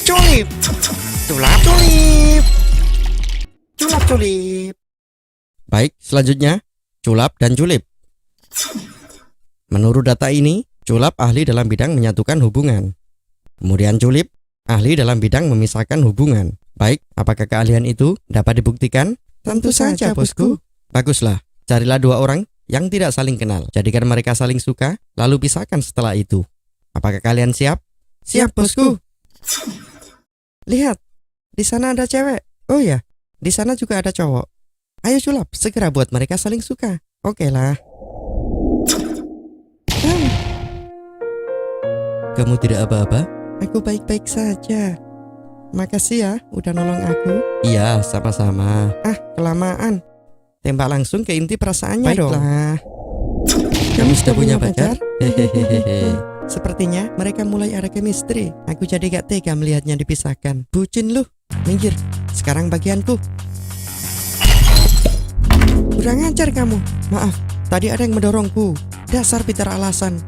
Culip. Culap culip. Culap culip. Baik, selanjutnya culap dan julip. Menurut data ini, culap ahli dalam bidang menyatukan hubungan. Kemudian julip ahli dalam bidang memisahkan hubungan. Baik, apakah keahlian itu dapat dibuktikan? Tentu saja, bosku. Baguslah, carilah dua orang yang tidak saling kenal. Jadikan mereka saling suka, lalu pisahkan setelah itu. Apakah kalian siap? Siap, bosku. Lihat, di sana ada cewek. Oh ya, di sana juga ada cowok. Ayo culap, segera buat mereka saling suka. Oke lah. Kamu tidak apa-apa? Aku baik-baik saja. Makasih ya, udah nolong aku. Iya, sama-sama. Kelamaan. Tembak langsung ke inti perasaannya dong. Baiklah. Kamu sudah punya pacar? Hehehe. Sepertinya mereka mulai ada chemistry. Aku jadi gak tega melihatnya dipisahkan. Bucin lu. Minggir. Sekarang bagianku. Kurang ajar kamu. Maaf, tadi ada yang mendorongku. Dasar Peter alasan.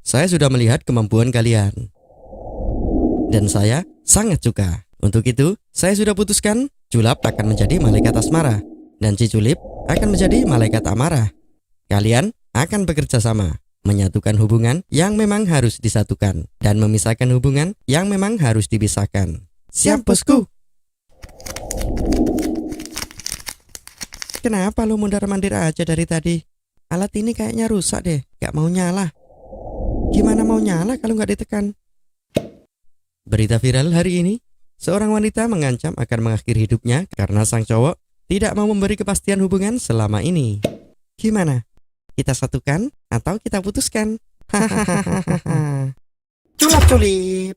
Saya sudah melihat kemampuan kalian. Dan saya sangat suka. Untuk itu, saya sudah putuskan Culap akan menjadi malaikat asmara. Dan si Culip akan menjadi malaikat amarah. Kalian akan bekerja sama, menyatukan hubungan yang memang harus disatukan, dan memisahkan hubungan yang memang harus dipisahkan. Siap, bosku. Kenapa lu mundar-mandir aja dari tadi? Alat ini kayaknya rusak deh, gak mau nyala. Gimana mau nyala kalau gak ditekan? Berita viral hari ini, seorang wanita mengancam akan mengakhiri hidupnya karena sang cowok tidak mau memberi kepastian hubungan selama ini. Gimana? Kita satukan atau kita putuskan? Hahaha. Culap culip.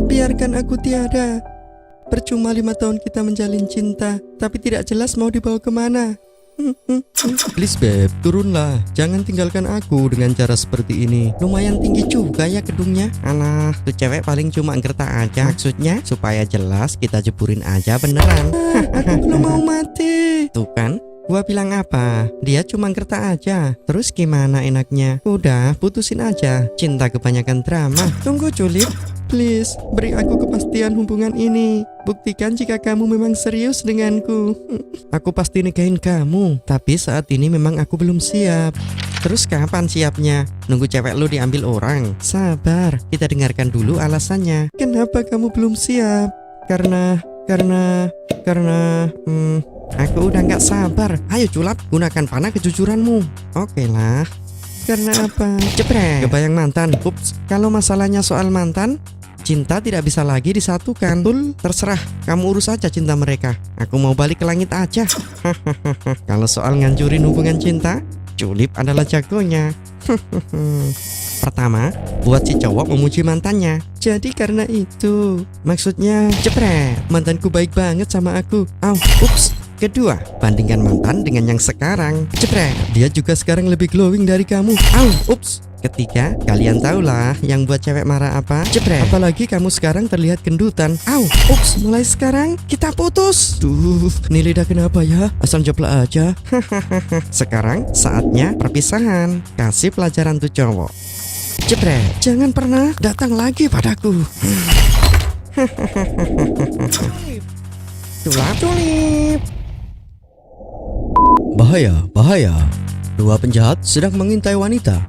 Biarkan aku tiada. Percuma 5 tahun kita menjalin cinta, tapi tidak jelas mau dibawa kemana. Please beb, turunlah. Jangan tinggalkan aku dengan cara seperti ini. Lumayan tinggi juga ya gedungnya. Alah, tuh cewek paling cuma ngertak aja. Maksudnya supaya jelas kita jeburin aja beneran. Aku belum mau mati. Tuh kan, gua bilang apa? Dia cuma ngertak aja. Terus gimana enaknya? Udah, putusin aja. Cinta kebanyakan drama. Tunggu Culip. Please, beri aku kepastian hubungan ini. Buktikan jika kamu memang serius denganku. Aku pasti nikahin kamu. Tapi saat ini memang aku belum siap. Terus kapan siapnya? Nunggu cewek lu diambil orang? Sabar, kita dengarkan dulu alasannya. Kenapa kamu belum siap? Karena aku udah gak sabar. Ayo Culap, gunakan panah kejujuranmu. Oke lah. Karena apa? Jepret. Kebayang mantan. Ups, kalau masalahnya soal mantan, cinta tidak bisa lagi disatukan. Betul, terserah. Kamu urus aja cinta mereka. Aku mau balik ke langit aja. Kalau soal ngancurin hubungan cinta, Culip adalah jagonya. Pertama, buat si cowok memuji mantannya. Jadi karena itu, maksudnya jepret. Mantanku baik banget sama aku. Ups. Kedua, bandingkan mantan dengan yang sekarang. Jepret. Dia juga sekarang lebih glowing dari kamu. Ups. Ketiga, kalian tahulah yang buat cewek marah apa? Jepret. Apalagi kamu sekarang terlihat gendutan. Ups. Mulai sekarang kita putus. Duh, ini lidah kenapa ya? Asal jeplak aja. Sekarang saatnya perpisahan. Kasih pelajaran tuh cowok. Jepret. Jangan pernah datang lagi padaku. Culap culip. Bahaya, bahaya. Dua penjahat sedang mengintai wanita.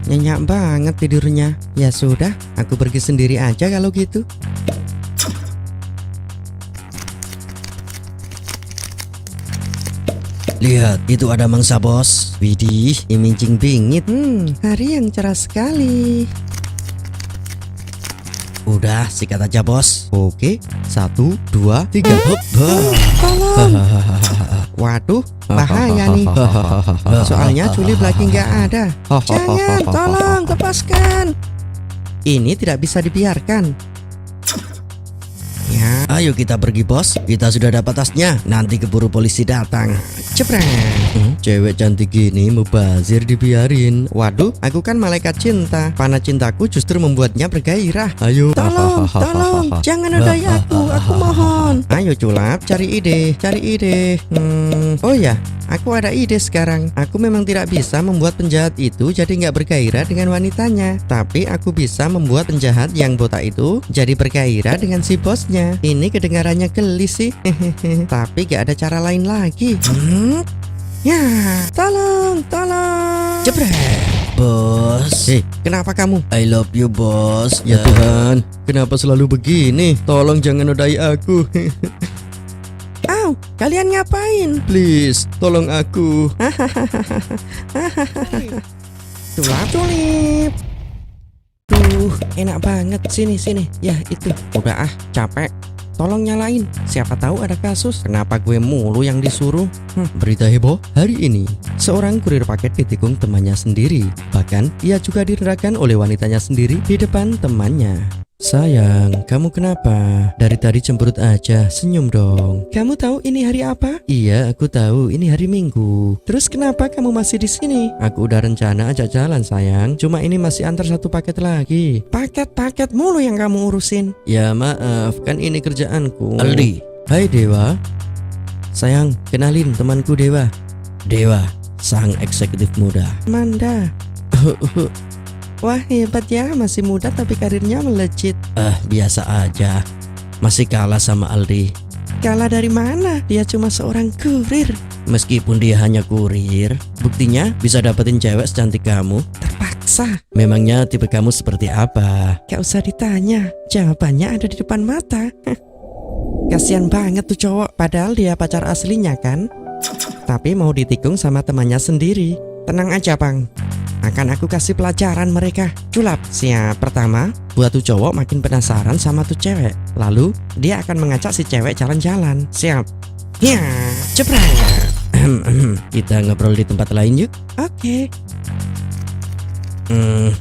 Nyenyak banget tidurnya. Ya sudah, aku pergi sendiri aja kalau gitu. Lihat, itu ada mangsa bos. Widih, imaging bingit. Hari yang cerah sekali. Udah, sikat aja bos. Oke, 1, 2, 3. Tolong. Waduh, bahaya nih. Soalnya Culip lagi nggak ada. Jangan, tolong lepaskan. Ini tidak bisa dibiarkan. Ya, Ayo kita pergi bos, kita sudah dapat tasnya. Nanti keburu polisi datang. jepret. Cewek cantik gini mubazir dibiarin. Waduh, aku kan malaikat cinta. Panah cintaku justru membuatnya bergairah. Ayo. Tolong, jangan nodai aku mohon. Ayo Culap, cari ide. Oh ya, aku ada ide sekarang. Aku memang tidak bisa membuat penjahat itu jadi nggak bergairah dengan wanitanya, tapi aku bisa membuat penjahat yang botak itu jadi bergairah dengan si bosnya. Ini kedengarannya geli sih. Tapi gak ada cara lain lagi. Ya, tolong. Jepret. Bos. Kenapa kamu? I love you bos. Ya Tuhan, kenapa selalu begini? Tolong jangan nodai aku. Au, kalian ngapain? Please, tolong aku. Culip. Duh, enak banget. Sini. Ya, itu. Udah capek. Tolong nyalain. Siapa tahu ada kasus. Kenapa gue mulu yang disuruh? Berita heboh hari ini. Seorang kurir paket ditikung temannya sendiri. Bahkan ia juga direndahkan oleh wanitanya sendiri di depan temannya. Sayang, kamu kenapa? Dari tadi cemberut aja, senyum dong. Kamu tahu ini hari apa? Iya, aku tahu ini hari Minggu. Terus kenapa kamu masih di sini? Aku udah rencana ajak jalan sayang. Cuma ini masih antar satu paket lagi. Paket mulu yang kamu urusin. Ya maaf, kan ini kerjaanku. Aldi. Hai Dewa. Sayang, kenalin temanku Dewa. Dewa, sang eksekutif muda. Manda. Wah, hebat ya, masih muda tapi karirnya melejit. Biasa aja. Masih kalah sama Aldi. Kalah dari mana? Dia cuma seorang kurir. Meskipun dia hanya kurir, buktinya bisa dapetin cewek secantik kamu. Terpaksa. Memangnya tipe kamu seperti apa? Gak usah ditanya, jawabannya ada di depan mata. Kasian banget tuh cowok, padahal dia pacar aslinya kan. Tapi mau ditikung sama temannya sendiri. Tenang aja bang, akan aku kasih pelajaran mereka. Culap, siap. Pertama, buat tuh cowok makin penasaran sama tuh cewek. Lalu, dia akan mengajak si cewek jalan-jalan. Siap. Ya, jepret. Kita ngobrol di tempat lain yuk. Oke.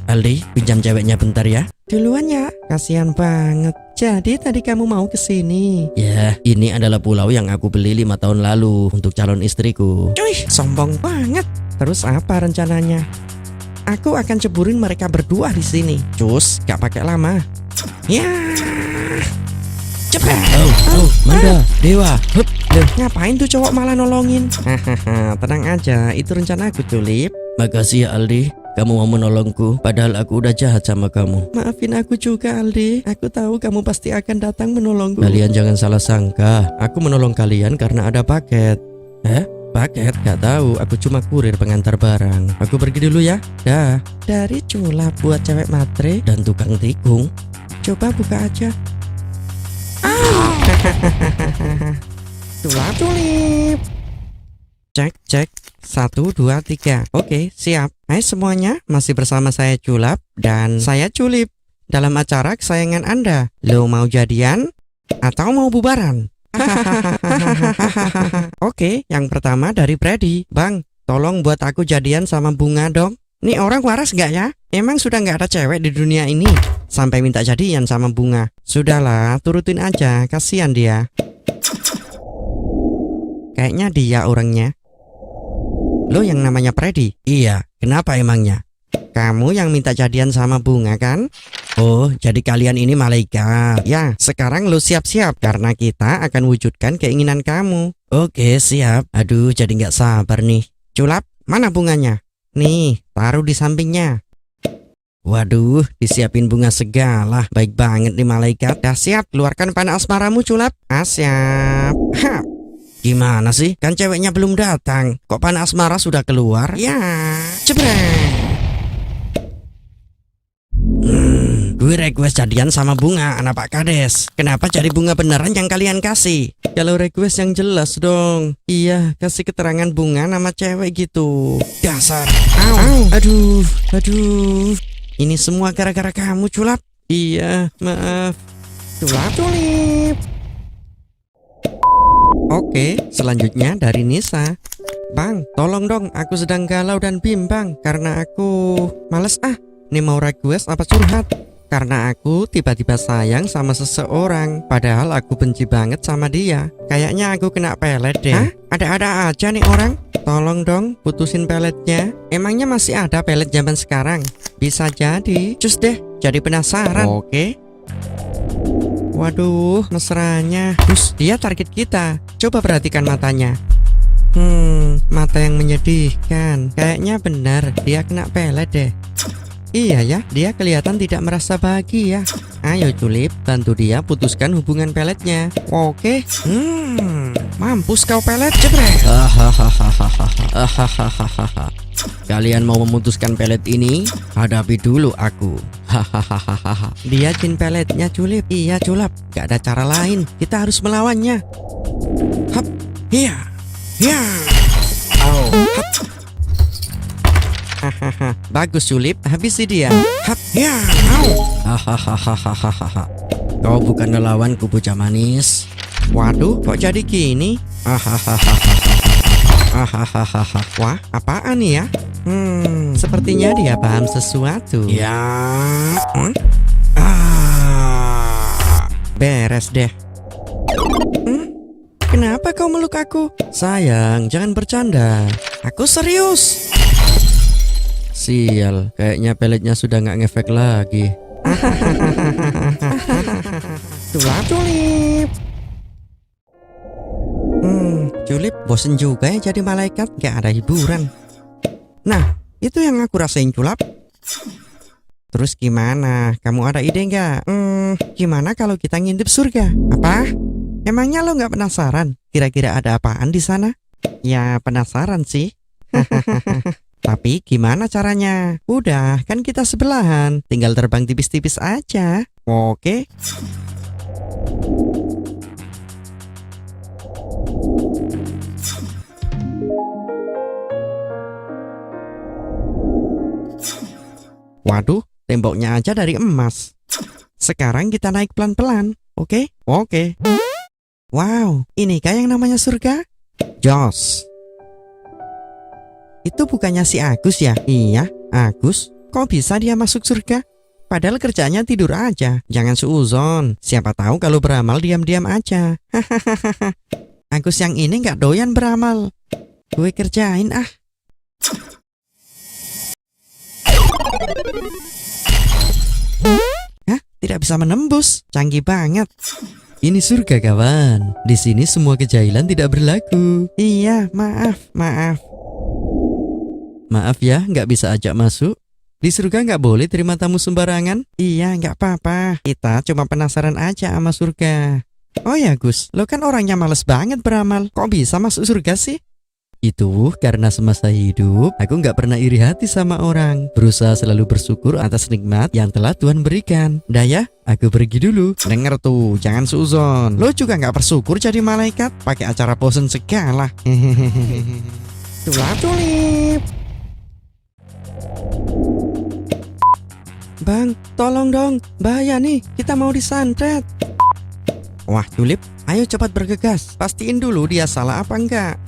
Aldi, pinjam ceweknya bentar ya. Duluan ya, kasihan banget. Jadi tadi kamu mau kesini? Ya, ini adalah pulau yang aku beli 5 tahun lalu untuk calon istriku. Cuy, sombong banget. Terus apa rencananya? Aku akan ceburin mereka berdua di sini. Cus, gak pakai lama. Ya. Cepet. Manda, Dewa. Hup. Loh, ngapain tuh cowok malah nolongin? Hahaha, tenang aja, itu rencana aku, Culip. Makasih ya Aldi. Kamu mau menolongku, padahal aku udah jahat sama kamu. Maafin aku juga, Aldi. Aku tahu kamu pasti akan datang menolongku. Kalian jangan salah sangka. Aku menolong kalian karena ada paket. Paket? Gak tahu. Aku cuma kurir pengantar barang. Aku pergi dulu ya. Dah. Dari Culap buat cewek matre Dan tukang tikung. Coba buka aja. Culip. Cek 1, 2, 3. Oke, siap. Hai semuanya, masih bersama saya Culap dan saya Culip dalam acara kesayangan Anda. Lo mau jadian atau mau bubaran? Oke, yang pertama dari Freddy. Bang, tolong buat aku jadian sama Bunga dong. Nih orang waras gak ya? Emang sudah gak ada cewek di dunia ini sampai minta jadian sama Bunga. Sudahlah, turutin aja, kasihan dia. Kayaknya dia orangnya. Lo yang namanya Freddy? Iya, kenapa emangnya? Kamu yang minta jadian sama Bunga kan? Oh, jadi kalian ini malaikat. Ya, sekarang lo siap-siap karena kita akan wujudkan keinginan kamu. Oke, siap. Aduh, jadi nggak sabar nih. Culap, mana bunganya? Nih, taruh di sampingnya. Waduh, disiapin bunga segala. Baik banget nih malaikat. Dah siap, keluarkan panah asmaramu Culap. Siap. Ha. Gimana sih? Kan ceweknya belum datang. Kok panah asmara sudah keluar? Ya, jebret. Gue request jadian sama Bunga, anak Pak Kades. Kenapa jadi bunga beneran yang kalian kasih? Kalau request yang jelas dong. Iya, kasih keterangan Bunga nama cewek gitu. Dasar. Au. Aduh. Ini semua gara-gara kamu Culap. Iya, maaf. Culip. Oke, selanjutnya dari Nisa. Bang, tolong dong, aku sedang galau dan bimbang karena aku males Ini mau request apa curhat? Karena aku tiba-tiba sayang sama seseorang, padahal aku benci banget sama dia. Kayaknya aku kena pelet deh. Hah? Ada-ada aja nih orang. Tolong dong putusin peletnya. Emangnya masih ada pelet zaman sekarang? Bisa jadi. Cus deh, jadi penasaran. Oke. Waduh, mesranya. Terus dia target kita. Coba perhatikan matanya. Mata yang menyedihkan. Kayaknya benar dia kena pelet deh. Iya ya, dia kelihatan tidak merasa bahagia. Ayo Julip, bantu dia putuskan hubungan peletnya. Oke. Mampus kau pelet, jebret. Kalian mau memutuskan pelet ini? Hadapi dulu aku. Dia jin peletnya Julip. Iya Julap, gak ada cara lain. Kita harus melawannya. Hap, hiya, hiya. Au, hap. Bagus Julip, habisi dia. Hap, hiya, au. Kau bukan lawanku bocah manis. Waduh, kok jadi gini? Wah, apaan nih ya? Sepertinya dia paham sesuatu. Ya. Beres deh. Kenapa kau meluk aku? Sayang, jangan bercanda. Aku serius. Sial, kayaknya peletnya sudah nggak ngefek lagi. Julip. Julip bosen juga ya jadi malaikat, gak ada hiburan. Nah, itu yang aku rasain Julap. Terus gimana? Kamu ada ide nggak? Gimana kalau kita ngintip surga? Apa? Emangnya lo nggak penasaran? Kira-kira ada apaan di sana? Ya penasaran sih. Tapi gimana caranya? Udah, kan kita sebelahan. Tinggal terbang tipis-tipis aja. Oke. Waduh, temboknya aja dari emas. Sekarang kita naik pelan-pelan. Oke? Oke. Wow, inikah yang namanya surga? Jos. Itu bukannya si Agus ya? Iya, Agus. Kok bisa dia masuk surga? Padahal kerjanya tidur aja. Jangan suuzon. Siapa tahu kalau beramal diam-diam aja. Agus yang ini nggak doyan beramal. Gue kerjain ah. Hah? Tidak bisa menembus. Canggih banget. Ini surga kawan. Di sini semua kejahilan tidak berlaku. Iya, maaf. Maaf ya, nggak bisa ajak masuk. Di surga nggak boleh terima tamu sembarangan. Iya, nggak apa-apa. Kita cuma penasaran aja sama surga. Oh ya Gus, lo kan orangnya males banget beramal. Kok bisa masuk surga sih? Itu karena semasa hidup aku nggak pernah iri hati sama orang. Berusaha selalu bersyukur atas nikmat yang telah Tuhan berikan. Dah ya, aku pergi dulu. Denger tuh, jangan suzon. Lo juga nggak bersyukur jadi malaikat. Pakai acara bosen segala. Julip. Bang, tolong dong. Bahaya nih, kita mau disantet. Wah Julip, ayo cepat bergegas. Pastiin dulu dia salah apa enggak.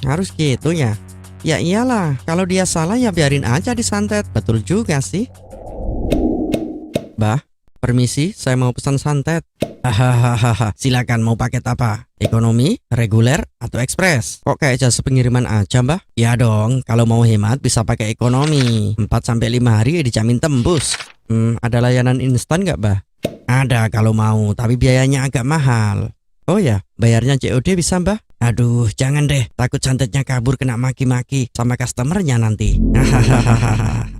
Harus gitu ya. Ya iyalah, kalau dia salah ya biarin aja disantet. Betul juga sih. Bah, permisi, saya mau pesan santet. Hahaha, silakan mau paket apa? Ekonomi, reguler, atau ekspres? Kok kayak jasa pengiriman aja mbah? Ya dong, kalau mau hemat bisa pakai ekonomi. 4-5 hari dijamin tembus. Ada layanan instan nggak mbah? Ada kalau mau, tapi biayanya agak mahal. Oh ya, bayarnya COD bisa mbah? Aduh, jangan deh, takut santetnya kabur kena maki-maki sama customernya nanti.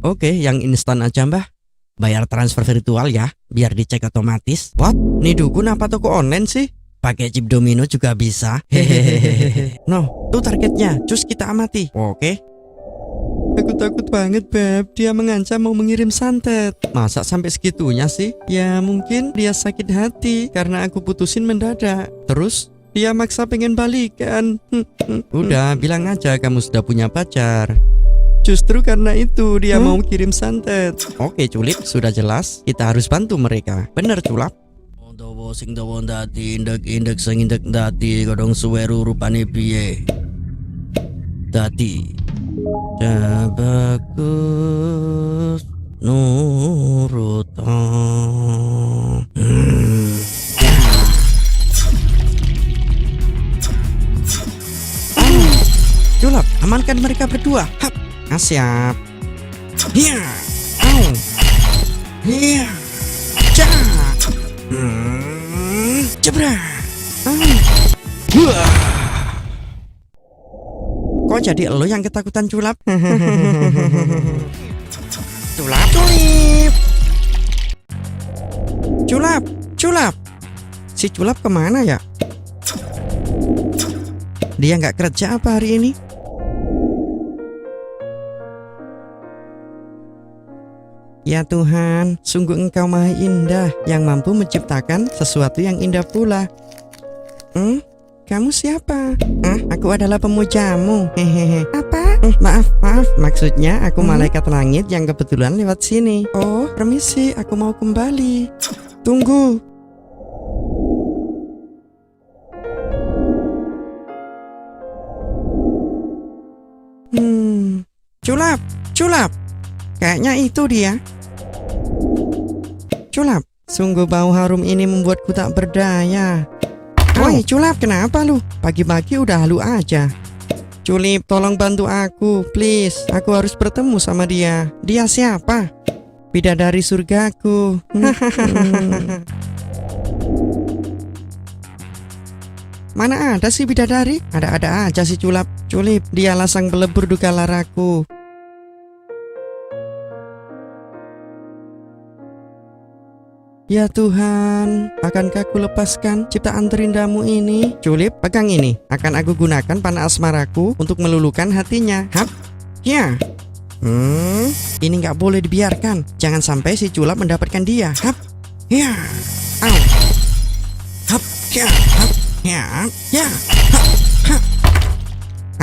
Oke, yang instan aja mbah. Bayar transfer virtual ya, biar dicek otomatis. What? Nih dukun apa toko online sih? Pakai chip domino juga bisa. No, tuh targetnya, cus kita amati. Oke. Aku takut banget Beb, dia mengancam mau mengirim santet. Masa sampai segitunya sih? Ya mungkin dia sakit hati karena aku putusin mendadak. Terus dia maksa pengen balikan. Udah bilang aja kamu sudah punya pacar. Justru karena itu dia mau kirim santet. Oke Julip, sudah jelas kita harus bantu mereka. Bener Julap. Dawa sing dawa ndati indek sing indek ndati kodong suweru rupane piye. Dadi bagus nurut siap. Hiya. Au. Hiya. Ca. Jebret. Wah. Kok jadi lo yang ketakutan Culap? Culap, Culip. Culap, Culap. Si Culap kemana ya? Dia nggak kerja apa hari ini? Ya Tuhan, sungguh Engkau maha indah yang mampu menciptakan sesuatu yang indah pula. Kamu siapa? Aku adalah pemujamu. Hehehe. Apa? Maaf, maksudnya aku malaikat langit yang kebetulan lewat sini. Oh, permisi, aku mau kembali. Tunggu. Culap. Kayaknya itu dia. Culap, sungguh bau harum ini membuatku tak berdaya. Woi Culap, kenapa lu? Pagi-pagi udah halu aja. Culip, tolong bantu aku, please. Aku harus bertemu sama dia. Dia siapa? Bidadari surgaku. Mana ada sih bidadari? Ada-ada aja si Culap. Culip, dialah sang pelebur duka laraku. Ya Tuhan, akankah aku lepaskan ciptaan terindamu ini? Culip, pegang ini. Akan aku gunakan panah asmaraku untuk meluluhkan hatinya. Hap, ya. Ini nggak boleh dibiarkan. Jangan sampai si Culap mendapatkan dia. Hap, ya. Au. Hap, ya. Hap, ya. Ya. Hap, hap.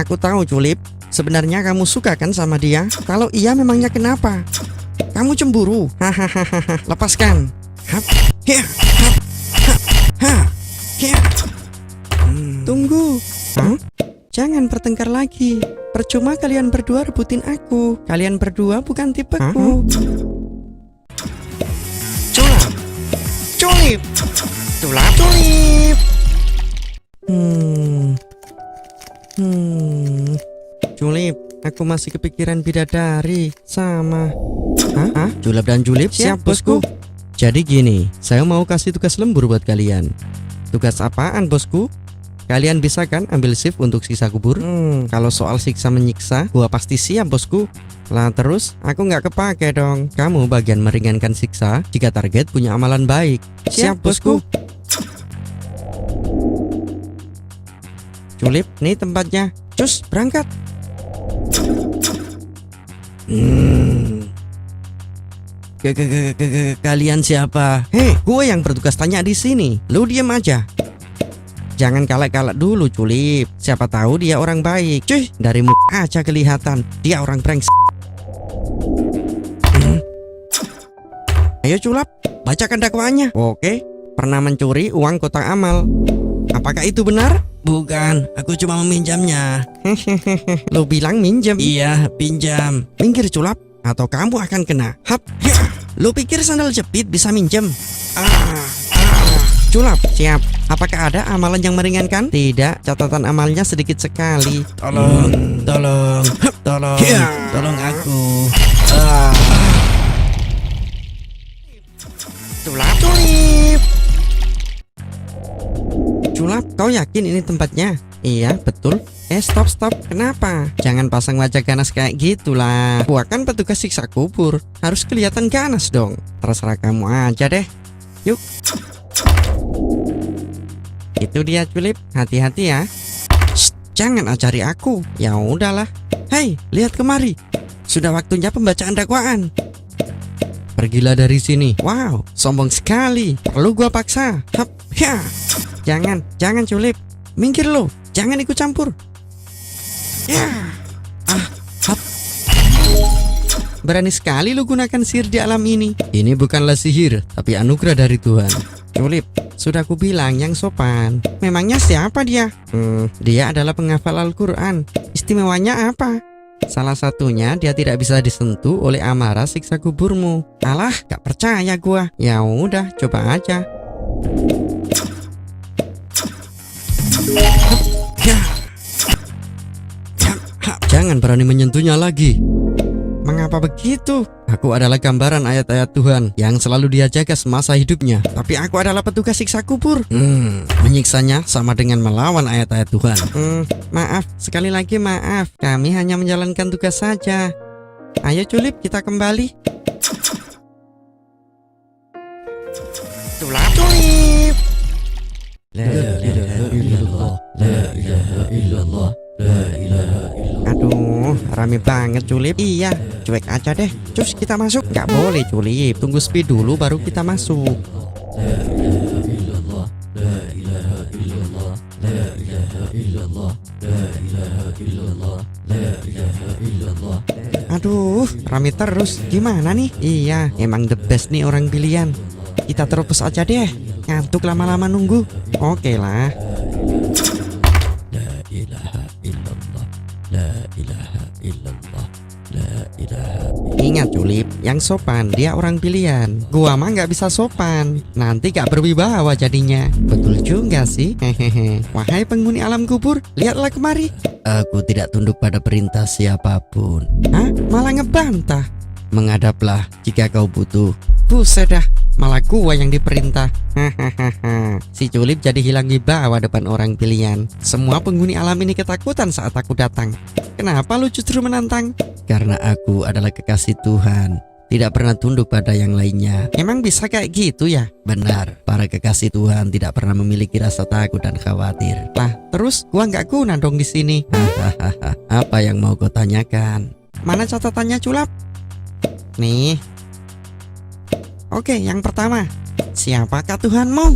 Aku tahu Culip, sebenarnya kamu suka kan sama dia? Kalau iya memangnya kenapa? Kamu cemburu. Hahaha. Lepaskan. Hap, ya, hap, hap, ha, ya. Tunggu. Jangan bertengkar lagi. Percuma kalian berdua rebutin aku. Kalian berdua bukan tipeku. Culap. Culip. Culap. Culip. Culip, aku masih kepikiran bidadari sama. Culap dan Culip siap bosku. Jadi gini, saya mau kasih tugas lembur buat kalian. Tugas apaan bosku? Kalian bisa kan ambil shift untuk siksa kubur? Kalau soal siksa menyiksa, gua pasti siap bosku. Lah terus, aku nggak kepake dong. Kamu bagian meringankan siksa jika target punya amalan baik. Siap bosku. Culip, nih tempatnya. Cus, berangkat. Kalian siapa? Hei, gue yang bertugas tanya di sini. Lu diem aja. Jangan kalak-kalak dulu, Culip. Siapa tahu dia orang baik. Cuy, dari muka aja kelihatan dia orang brengsek. Ayo Culap, bacakan dakwaannya. Oke, pernah mencuri uang kotak amal. Apakah itu benar? Bukan, aku cuma meminjamnya. Lo bilang minjem? Iya, pinjam. Minggir Culap, atau kamu akan kena. Hap, ya. Lo pikir sandal jepit bisa minjem? Culap, siap. Apakah ada amalan yang meringankan? Tidak, catatan amalnya sedikit sekali. Tolong, tolong, tolong, tolong aku. Culap, Culip. Culap, kau yakin ini tempatnya? Iya, betul. Stop. Kenapa? Jangan pasang wajah ganas kayak gitulah. Gua kan petugas siksa kubur. Harus kelihatan ganas dong. Terserah kamu aja deh. Yuk. Itu dia Culip. Hati-hati ya. Shh, jangan ajari aku. Ya udahlah. Hei, lihat kemari. Sudah waktunya pembacaan dakwaan. Pergilah dari sini. Wow, sombong sekali. Perlu gua paksa. Hap, ya. Jangan Culip. Minggir lo. Jangan ikut campur. Ya. Hap. Berani sekali lu gunakan sihir di alam ini. Ini bukanlah sihir, tapi anugerah dari Tuhan. Culip, sudah aku bilang yang sopan. Memangnya siapa dia? Dia adalah penghafal Al-Quran. Istimewanya apa? Salah satunya dia tidak bisa disentuh oleh amarah siksa kuburmu. Alah, gak percaya gua. Ya udah, coba aja. Jangan berani menyentuhnya lagi. Mengapa begitu? Aku adalah gambaran ayat-ayat Tuhan yang selalu dia jaga semasa hidupnya. Tapi aku adalah petugas siksa kubur. Menyiksanya sama dengan melawan ayat-ayat Tuhan. Maaf, sekali lagi maaf. Kami hanya menjalankan tugas saja. Ayo Julip, kita kembali. Julip. La ilaha illallah, la ilaha illallah, la ilaha illallah. Aduh, rame banget Julip. Iya, cuek aja deh. Cus, kita masuk. Gak boleh Julip, tunggu speed dulu baru kita masuk. La ilaha illallah, la ilaha illallah, la ilaha illallah, la ilaha illallah, la ilaha illallah. Aduh, rame terus. Gimana nih? Iya, emang the best nih orang pilihan. Kita terus aja deh. Ngantuk lama-lama nunggu. Oke lah. La ilaha illallah, la ilaha illallah, la ilaha. Ingat Julip, yang sopan dia orang pilihan. Gua mah nggak bisa sopan. Nanti gak berwibawa jadinya. Betul juga sih. Hehehe. Wahai penghuni alam kubur, lihatlah kemari. Aku tidak tunduk pada perintah siapapun. Hah? Malah ngebantah. Menghadaplah jika kau butuh. Buset dah, malah gua yang diperintah. Hahaha. Si Julip jadi hilang wibawa depan orang pilihan. Semua penghuni alam ini ketakutan saat aku datang. Kenapa lu justru menantang? Karena aku adalah kekasih Tuhan, tidak pernah tunduk pada yang lainnya. Emang bisa kayak gitu ya? Benar, para kekasih Tuhan tidak pernah memiliki rasa takut dan khawatir. Lah, terus gua nggak guna dong di sini. Hahaha. Apa yang mau kau tanyakan? Mana catatannya Julap? Nih. Oke, yang pertama, siapakah Tuhanmu?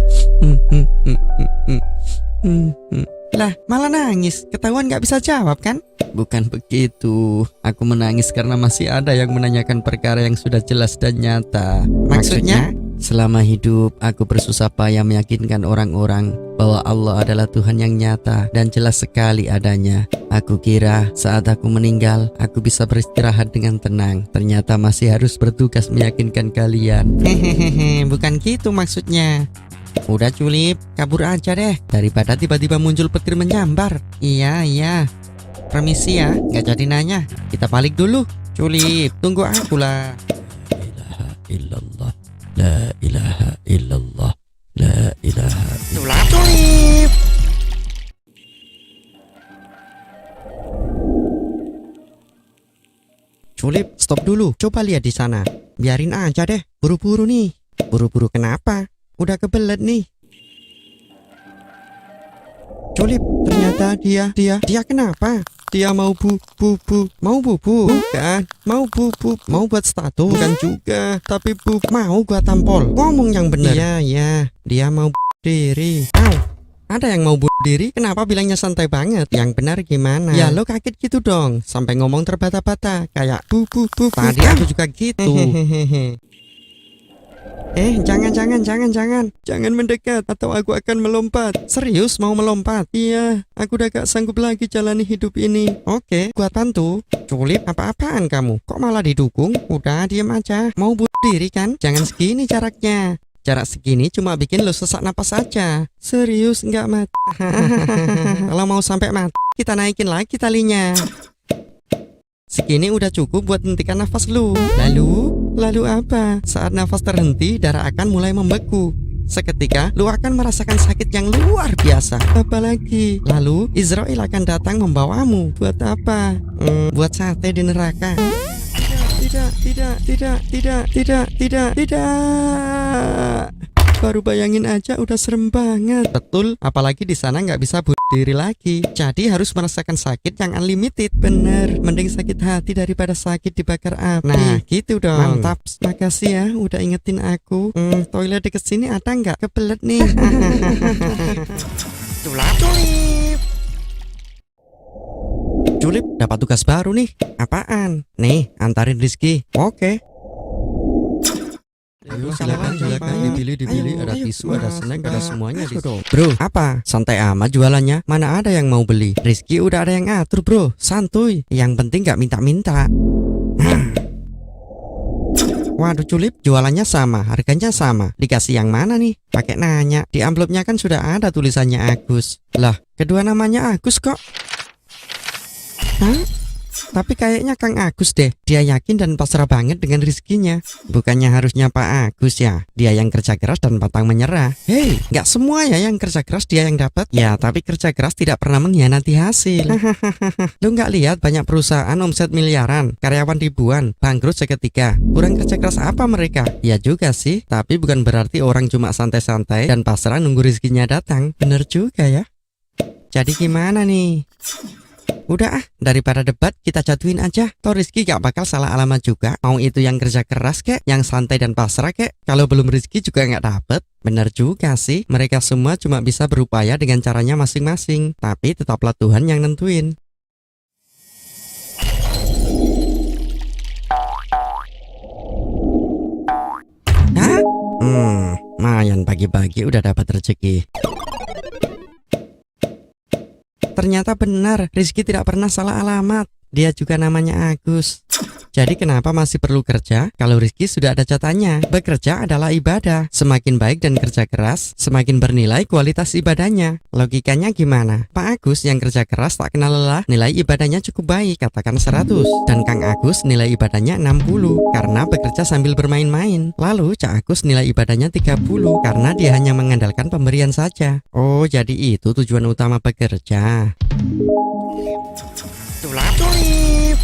Lah, malah nangis. Ketahuan gak bisa jawab kan? Bukan begitu. Aku menangis karena masih ada yang menanyakan perkara yang sudah jelas dan nyata. Maksudnya? Selama hidup, aku bersusah payah meyakinkan orang-orang bahwa Allah adalah Tuhan yang nyata dan jelas sekali adanya. Aku kira saat aku meninggal, aku bisa beristirahat dengan tenang. Ternyata masih harus bertugas meyakinkan kalian. Hehehe, bukan gitu maksudnya. Udah Julip, kabur aja deh. Daripada tiba-tiba muncul petir menyambar. Iya. Permisi ya, gak jadi nanya. Kita balik dulu. Julip, tunggu aku lah. La ilaha illallah, la ilaha illallah, la ilaha illallah. Julip. Julip, stop dulu. Coba lihat di sana. Biarin aja deh. Buru-buru nih. Buru-buru kenapa? Udah kebelet nih. Julip, ternyata dia kenapa? Dia mau mau bubu. Bukan, mau bubu, mau buat status. Bukan juga, tapi mau gua tampol. Ngomong yang bener. Iya, dia mau diri. Ada yang mau bunuh diri? Kenapa bilangnya santai banget? Yang benar gimana? Ya lo kaget gitu dong, sampai ngomong terbata-bata kayak bu. Tadi aku juga gitu. Jangan mendekat atau aku akan melompat. Serius mau melompat? Iya, aku udah gak sanggup lagi jalani hidup ini. Oke, gua bantu. Julip, apa-apaan kamu? Kok malah didukung? Udah diem aja. Mau bunuh diri kan? Jangan segini jaraknya. Jarak segini cuma bikin lo sesak napas saja. Serius nggak mati? Kalau mau sampai mati, kita naikin lagi talinya. Segini udah cukup buat hentikan nafas lu. Lalu apa? Saat nafas terhenti, darah akan mulai membeku. Seketika, lu akan merasakan sakit yang luar biasa. Apalagi, lalu Israel akan datang membawamu. Buat apa? Buat sate di neraka. Tidak. Baru bayangin aja udah serem banget. Betul, apalagi di sana nggak bisa bunuh diri lagi. Jadi harus merasakan sakit yang unlimited. Bener, mending sakit hati daripada sakit dibakar api. Nah, gitu dong. Mantap. Makasih ya udah ingetin aku. Toilet deket sini ada nggak? Kebelet nih. Julip, dapat tugas baru nih. Apaan? Nih, antarin Rizky. Oke. Ayo silakan dipilih, ada tisu, ada snack, ada semuanya di situ. Bro, apa? Santai amat jualannya. Mana ada yang mau beli? Rizky udah ada yang ngatur bro. Santuy. Yang penting gak minta-minta. Waduh Julip, jualannya sama, harganya sama. Dikasih yang mana nih? Pakai nanya. Di amplopnya kan sudah ada tulisannya Agus. Lah, kedua namanya Agus kok. Hah? Tapi kayaknya Kang Agus deh, dia yakin dan pasrah banget dengan rezekinya. Bukannya harusnya Pak Agus ya, dia yang kerja keras dan pantang menyerah. Hei, nggak semua ya yang kerja keras dia yang dapat. Ya, tapi kerja keras tidak pernah mengkhianati hasil. Lu nggak lihat banyak perusahaan omset miliaran, karyawan ribuan, bangkrut seketika. Kurang kerja keras apa mereka? Ya juga sih, tapi bukan berarti orang cuma santai-santai dan pasrah nunggu rezekinya datang. Bener juga ya. Jadi gimana nih? Udah daripada debat kita jatuhin aja. Toh Rizky gak bakal salah alamat juga. Mau itu yang kerja keras kek, yang santai dan pasrah kek. Kalau belum rezeki juga gak dapet. Bener juga sih, mereka semua cuma bisa berupaya dengan caranya masing-masing. Tapi tetaplah Tuhan yang nentuin. Hah? Lumayan pagi-pagi udah dapat rezeki. Ternyata benar, Rizky tidak pernah salah alamat. Dia juga namanya Agus. Jadi kenapa masih perlu kerja kalau Rizky sudah ada catatannya? Bekerja adalah ibadah. Semakin baik dan kerja keras, semakin bernilai kualitas ibadahnya. Logikanya gimana? Pak Agus yang kerja keras tak kenal lelah, nilai ibadahnya cukup baik, katakan 100. Dan Kang Agus nilai ibadahnya 60 karena bekerja sambil bermain-main. Lalu Cak Agus nilai ibadahnya 30 karena dia hanya mengandalkan pemberian saja. Oh, jadi itu tujuan utama bekerja. Tulip.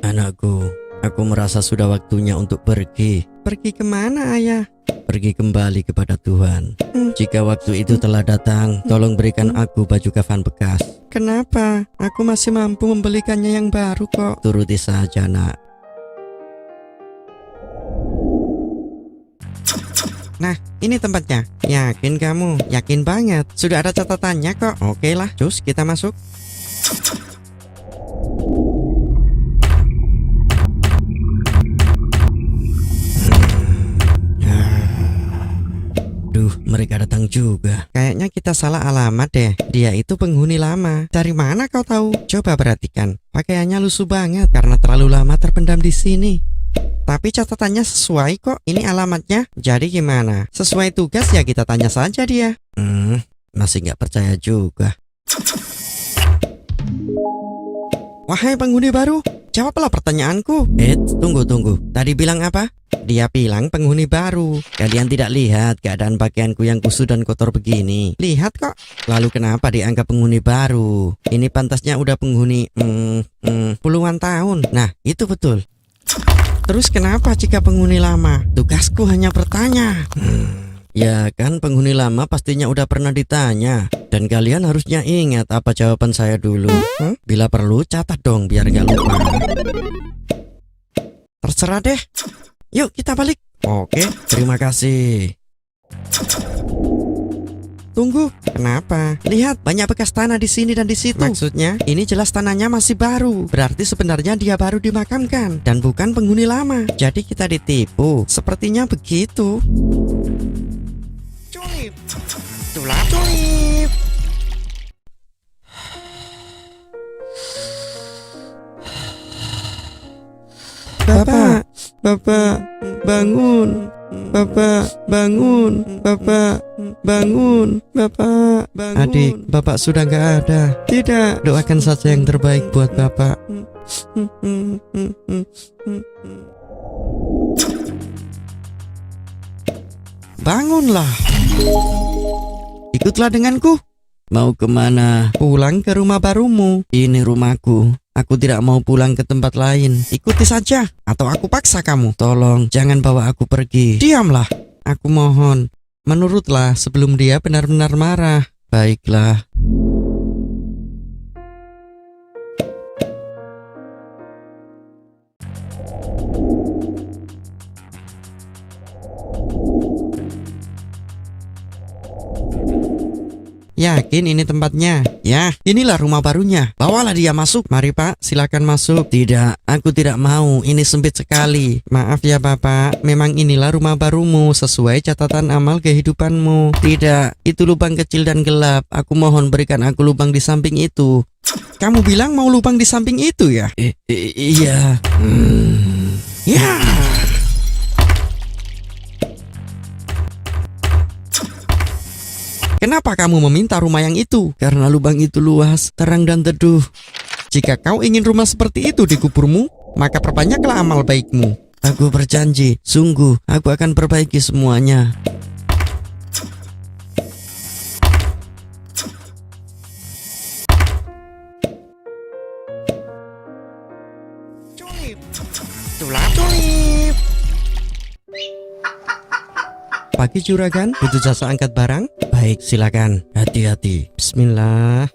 Anakku, aku merasa sudah waktunya untuk pergi. Pergi kemana, Ayah? Pergi kembali kepada Tuhan. Jika waktu itu telah datang, tolong berikan aku baju kafan bekas. Kenapa? Aku masih mampu membelikannya yang baru kok. Turuti saja, nak. Nah, ini tempatnya. Yakin kamu? Yakin banget. Sudah ada catatannya kok. Oke lah, cus kita masuk. Mereka datang juga. Kayaknya kita salah alamat deh. Dia itu penghuni lama. Dari mana kau tahu? Coba perhatikan. Pakaiannya lusuh banget karena terlalu lama terpendam di sini. Tapi catatannya sesuai kok. Ini alamatnya. Jadi gimana? Sesuai tugas ya kita tanya saja dia. Masih nggak percaya juga. Wahai penghuni baru, jawablah pertanyaanku. Tunggu. Tadi bilang apa? Dia bilang penghuni baru. Kalian tidak lihat keadaan pakaianku yang kusut dan kotor begini? Lihat kok. Lalu kenapa dianggap penghuni baru? Ini pantasnya udah penghuni puluhan tahun. Nah, itu betul. Terus kenapa jika penghuni lama? Tugasku hanya bertanya. Ya kan penghuni lama pastinya udah pernah ditanya. Dan kalian harusnya ingat apa jawaban saya dulu. Bila perlu catat dong biar gak lupa. Terserah deh. Yuk kita balik. Oke, terima kasih. Tunggu, kenapa? Lihat banyak bekas tanah di sini dan di situ. Maksudnya, ini jelas tanahnya masih baru. Berarti sebenarnya dia baru dimakamkan dan bukan penghuni lama. Jadi kita ditipu. Sepertinya begitu. Tulip. Bapak, bangun. Bapak, bangun. Bapak, bangun. Bapak, bangun. Adik, Bapak sudah gak ada. Tidak, doakan saja yang terbaik buat Bapak. Bangunlah. Ikutlah denganku. Mau kemana? Pulang ke rumah barumu. Ini rumahku. Aku tidak mau pulang ke tempat lain. Ikuti saja, atau aku paksa kamu. Tolong, jangan bawa aku pergi. Diamlah, aku mohon. Menurutlah sebelum dia benar-benar marah. Baiklah. Yakin ini tempatnya? Ya, inilah rumah barunya. Bawalah dia masuk. Mari Pak, silakan masuk. Tidak, aku tidak mau. Ini sempit sekali. Maaf ya Bapak, memang inilah rumah barumu sesuai catatan amal kehidupanmu. Tidak, itu lubang kecil dan gelap. Aku mohon berikan aku lubang di samping itu. Kamu bilang mau lubang di samping itu ya? Iya. Ya. Kenapa kamu meminta rumah yang itu? Karena lubang itu luas, terang dan teduh. Jika kau ingin rumah seperti itu di kuburmu, maka perbanyaklah amal baikmu. Aku berjanji, sungguh aku akan perbaiki semuanya. Culip. Pagi juragan, butuh jasa angkat barang? Baik, silakan. Hati-hati. Bismillah.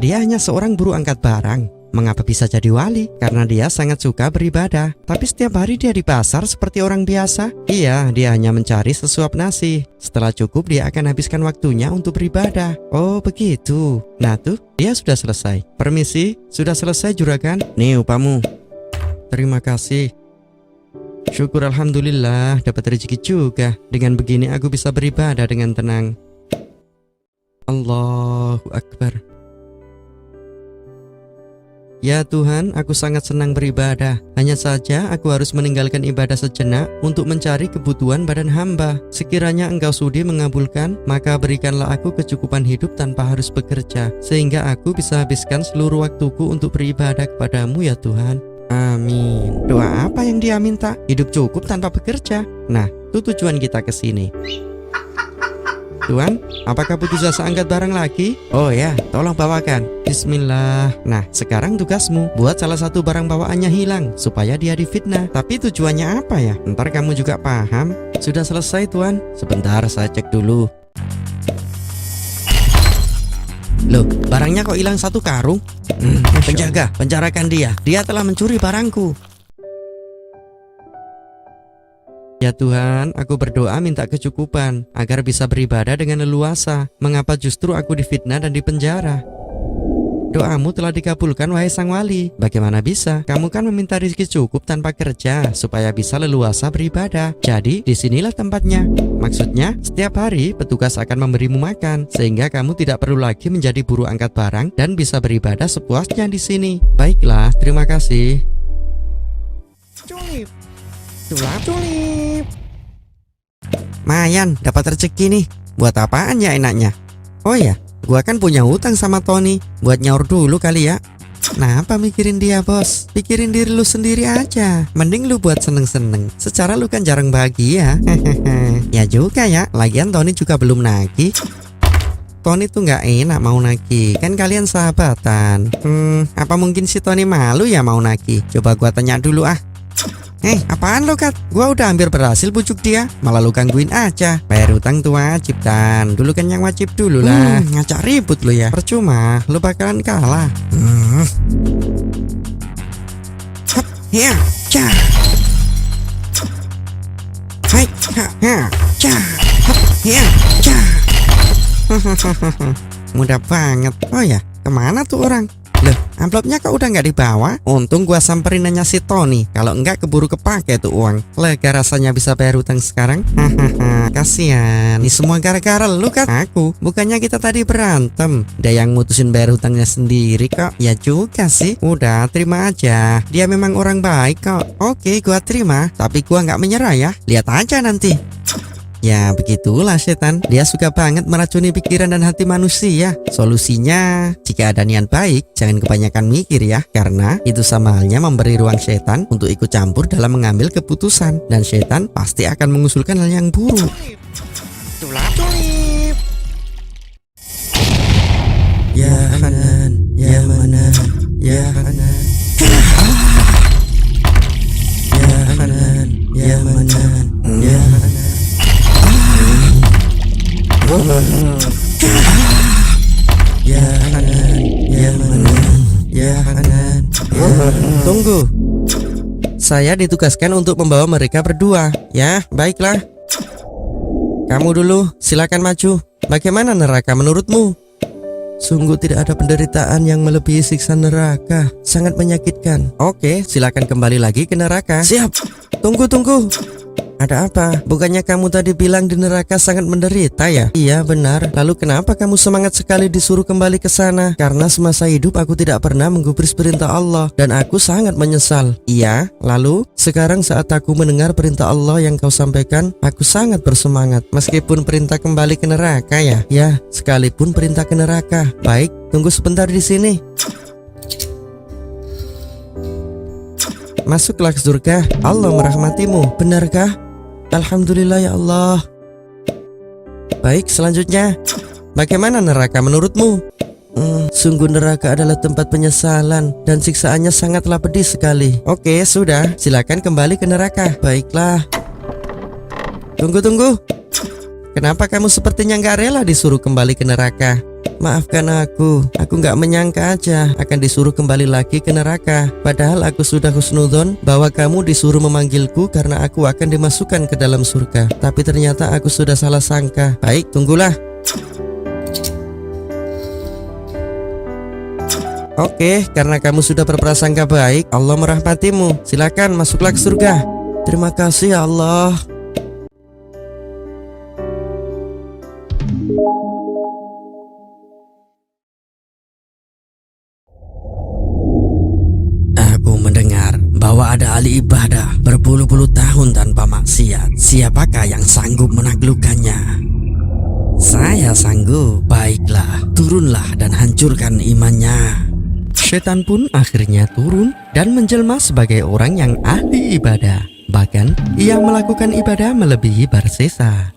Dia hanya seorang buruh angkat barang. Mengapa bisa jadi wali? Karena dia sangat suka beribadah. Tapi setiap hari dia di pasar seperti orang biasa. Iya, dia hanya mencari sesuap nasi. Setelah cukup, dia akan habiskan waktunya untuk beribadah. Oh, begitu. Nah tuh, dia sudah selesai. Permisi, sudah selesai juragan. Nih upamu. Terima kasih. Syukur alhamdulillah dapat rezeki juga. Dengan begini aku bisa beribadah dengan tenang. Allahu Akbar. Ya Tuhan, aku sangat senang beribadah. Hanya saja aku harus meninggalkan ibadah sejenak untuk mencari kebutuhan badan hamba. Sekiranya Engkau sudi mengabulkan, maka berikanlah aku kecukupan hidup tanpa harus bekerja, sehingga aku bisa habiskan seluruh waktuku untuk beribadah kepadamu ya Tuhan. Amin. Doa apa yang dia minta? Hidup cukup tanpa bekerja. Nah, itu tujuan kita ke sini. Tuan, apakah butuh jasa angkat barang lagi? Oh ya, tolong bawakan. Bismillah. Nah, sekarang tugasmu buat salah satu barang bawaannya hilang supaya dia difitnah. Tapi tujuannya apa ya? Ntar kamu juga paham. Sudah selesai, Tuan. Sebentar, saya cek dulu. Loh, barangnya kok hilang satu karung? Penjaga, penjarakan dia. Dia telah mencuri barangku. Ya Tuhan, aku berdoa minta kecukupan agar bisa beribadah dengan leluasa. Mengapa justru aku difitnah dan dipenjara? Doamu telah dikabulkan wahai sang wali. Bagaimana bisa? Kamu kan meminta rezeki cukup tanpa kerja supaya bisa leluasa beribadah. Jadi disinilah tempatnya. Maksudnya setiap hari petugas akan memberimu makan sehingga kamu tidak perlu lagi menjadi buruh angkat barang dan bisa beribadah sepuasnya di sini. Baiklah, terima kasih. Culip. Mayan, dapat rezeki nih. Buat apaan ya enaknya? Oh ya, gua kan punya hutang sama Tony. Buat nyaur dulu kali ya. Kenapa mikirin dia bos? Pikirin diri lu sendiri aja. Mending lu buat seneng-seneng. Secara lu kan jarang bahagia. Ya juga ya. Lagian Tony juga belum nagih. Tony tuh nggak enak mau nagih. Kan kalian sahabatan. Apa mungkin si Tony malu ya mau nagih? Coba gua tanya dulu ah. Apaan lo Kat? Gua udah hampir berhasil bujuk dia, malah lu gangguin aja. Bayar utang tuh wajib Tan. Dulu kan yang wajib dulu lah. Ngacak ribut lo ya. Percuma, lu bakalan kalah. Hap, ya, ca. Hai, ha, ha, ca. Hap, ya, ca. Mudah banget. Oh ya, kemana tuh orang? Loh, amplopnya kok udah nggak dibawa? Untung gua samperin nanya si Tony. Kalau enggak keburu kepake tuh uang. Lega rasanya bisa bayar utang sekarang. Hahaha, kasihan. Ini semua gara-gara lu kan? Aku. Bukannya kita tadi berantem. Dia yang mutusin bayar hutangnya sendiri kok. Ya juga sih. Udah, terima aja. Dia memang orang baik kok. Oke, gua terima. Tapi gua nggak menyerah ya. Lihat aja nanti. Ya begitulah setan. Dia suka banget meracuni pikiran dan hati manusia. Solusinya, jika ada niat baik, jangan kebanyakan mikir ya. Karena itu sama halnya memberi ruang setan untuk ikut campur dalam mengambil keputusan. Dan setan pasti akan mengusulkan hal yang buruk. Culip. Ya Hanan, ya Manan, ya Hanan. Ya Hanan, ya Manan, ya Hanan. Ya Hanan, ya Manan, ya Hanan. Tunggu. Saya ditugaskan untuk membawa mereka berdua. Ya, baiklah. Kamu dulu, silakan maju. Bagaimana neraka menurutmu? Sungguh tidak ada penderitaan yang melebihi siksa neraka. Sangat menyakitkan. Oke, silakan kembali lagi ke neraka. Siap. Tunggu. Ada apa? Bukannya kamu tadi bilang di neraka sangat menderita ya? Iya benar. Lalu kenapa kamu semangat sekali disuruh kembali ke sana? Karena semasa hidup aku tidak pernah menggubris perintah Allah dan aku sangat menyesal. Iya, lalu sekarang saat aku mendengar perintah Allah yang kau sampaikan, aku sangat bersemangat. Meskipun perintah kembali ke neraka ya? Ya, sekalipun perintah ke neraka. Baik, tunggu sebentar di sini. Masuklah ke surga, Allah merahmatimu. Benarkah? Alhamdulillah ya Allah. Baik, selanjutnya, bagaimana neraka menurutmu? Sungguh neraka adalah tempat penyesalan dan siksaannya sangatlah pedih sekali. Oke, sudah, silakan kembali ke neraka. Baiklah. Tunggu. Kenapa kamu sepertinya nggak rela disuruh kembali ke neraka? Maafkan aku nggak menyangka aja akan disuruh kembali lagi ke neraka. Padahal aku sudah husnudzon bahwa kamu disuruh memanggilku karena aku akan dimasukkan ke dalam surga. Tapi ternyata aku sudah salah sangka. Baik, tunggulah. Oke, karena kamu sudah berprasangka baik, Allah merahmatimu. Silakan masuklah ke surga. Terima kasih ya Allah. Bahwa ada ahli ibadah berpuluh-puluh tahun tanpa maksiat. Siapakah yang sanggup menaklukkannya? Saya sanggup. Baiklah, turunlah dan hancurkan imannya. Setan pun akhirnya turun dan menjelma sebagai orang yang ahli ibadah. Bahkan ia melakukan ibadah melebihi Barsesa.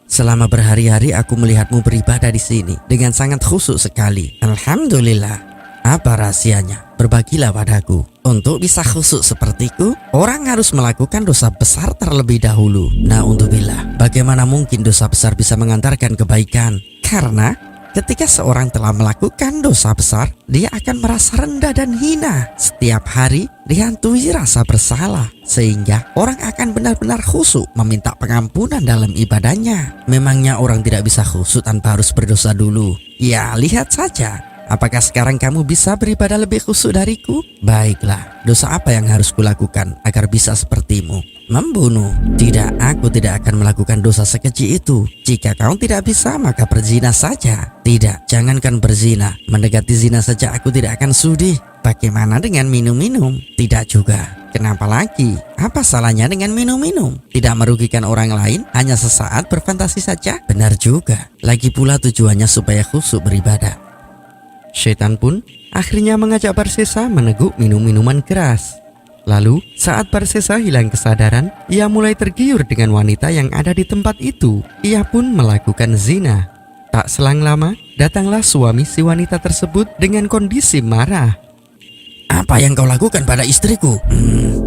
Selama berhari-hari aku melihatmu beribadah di sini dengan sangat khusyuk sekali. Alhamdulillah. Apa rahasianya? Berbagilah padaku. Untuk bisa khusyuk sepertiku, orang harus melakukan dosa besar terlebih dahulu. Na'udzubillah, bagaimana mungkin dosa besar bisa mengantarkan kebaikan? Karena ketika seorang telah melakukan dosa besar, dia akan merasa rendah dan hina. Setiap hari dihantui rasa bersalah, sehingga orang akan benar-benar khusyuk meminta pengampunan dalam ibadahnya. Memangnya orang tidak bisa khusyuk tanpa harus berdosa dulu? Ya, lihat saja. Apakah sekarang kamu bisa beribadah lebih khusyuk dariku? Baiklah, dosa apa yang harus kulakukan agar bisa sepertimu? Membunuh? Tidak, aku tidak akan melakukan dosa sekeji itu. Jika kau tidak bisa, maka berzina saja. Tidak, jangankan berzina, mendekati zina saja aku tidak akan sudi. Bagaimana dengan minum-minum? Tidak juga. Kenapa lagi? Apa salahnya dengan minum-minum? Tidak merugikan orang lain, hanya sesaat berfantasi saja? Benar juga. Lagi pula tujuannya supaya khusyuk beribadah. Setan pun akhirnya mengajak Barsesa meneguk minum minuman keras. Lalu saat Barsesa hilang kesadaran, ia mulai tergiur dengan wanita yang ada di tempat itu. Ia pun melakukan zina. Tak selang lama, datanglah suami si wanita tersebut dengan kondisi marah. Apa yang kau lakukan pada istriku?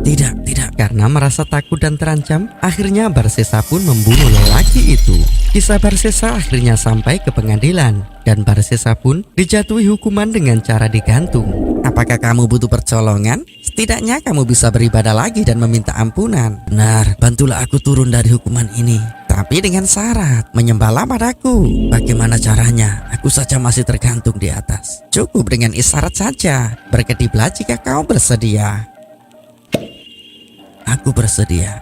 Tidak. Karena merasa takut dan terancam, akhirnya Barsesa pun membunuh lelaki itu. Kisah Barsesa akhirnya sampai ke pengadilan, dan Barsesa pun dijatuhi hukuman dengan cara digantung. Apakah kamu butuh pertolongan? Setidaknya kamu bisa beribadah lagi dan meminta ampunan. Benar, bantulah aku turun dari hukuman ini. Tapi dengan syarat, menyembahlah padaku. Bagaimana caranya? Aku saja masih tergantung di atas. Cukup dengan isyarat saja. Berkediplah jika kau bersedia. Aku bersedia.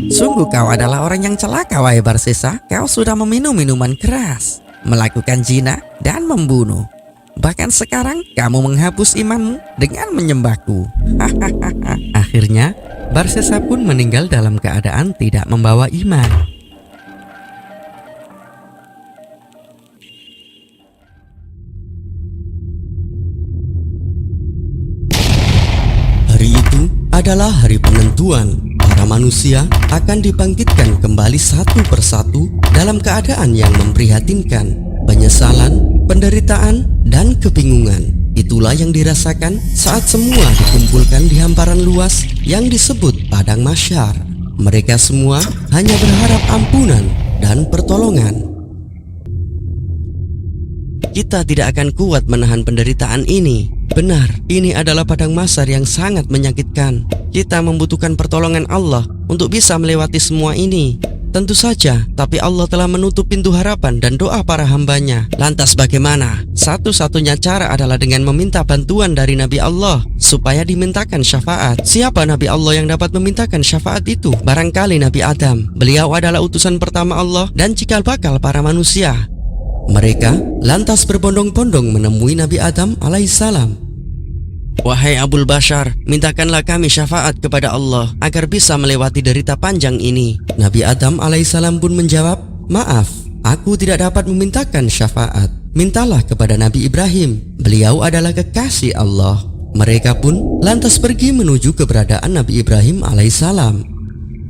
Sungguh kau adalah orang yang celaka, wahai Barsesa. Kau sudah meminum minuman keras, melakukan zina, dan membunuh. Bahkan sekarang kamu menghapus imanmu dengan menyembahku. Akhirnya Barsesa pun meninggal dalam keadaan tidak membawa iman. Hari itu adalah hari penentuan. Para manusia akan dibangkitkan kembali satu persatu dalam keadaan yang memprihatinkan. Penyesalan, penderitaan, dan kebingungan. Itulah yang dirasakan saat semua dikumpulkan di hamparan luas yang disebut Padang Mahsyar. Mereka semua hanya berharap ampunan dan pertolongan. Kita tidak akan kuat menahan penderitaan ini. Benar, ini adalah padang mahsyar yang sangat menyakitkan. Kita membutuhkan pertolongan Allah untuk bisa melewati semua ini. Tentu saja, tapi Allah telah menutup pintu harapan dan doa para hambanya. Lantas bagaimana? Satu-satunya cara adalah dengan meminta bantuan dari Nabi Allah supaya dimintakan syafaat. Siapa Nabi Allah yang dapat memintakan syafaat itu? Barangkali Nabi Adam. Beliau adalah utusan pertama Allah dan cikal bakal para manusia. Mereka lantas berbondong-bondong menemui Nabi Adam alaihissalam. Wahai Abul Bashar, mintakanlah kami syafaat kepada Allah agar bisa melewati derita panjang ini. Nabi Adam alaihissalam pun menjawab, maaf, aku tidak dapat memintakan syafaat. Mintalah kepada Nabi Ibrahim, beliau adalah kekasih Allah. Mereka pun lantas pergi menuju keberadaan Nabi Ibrahim alaihissalam.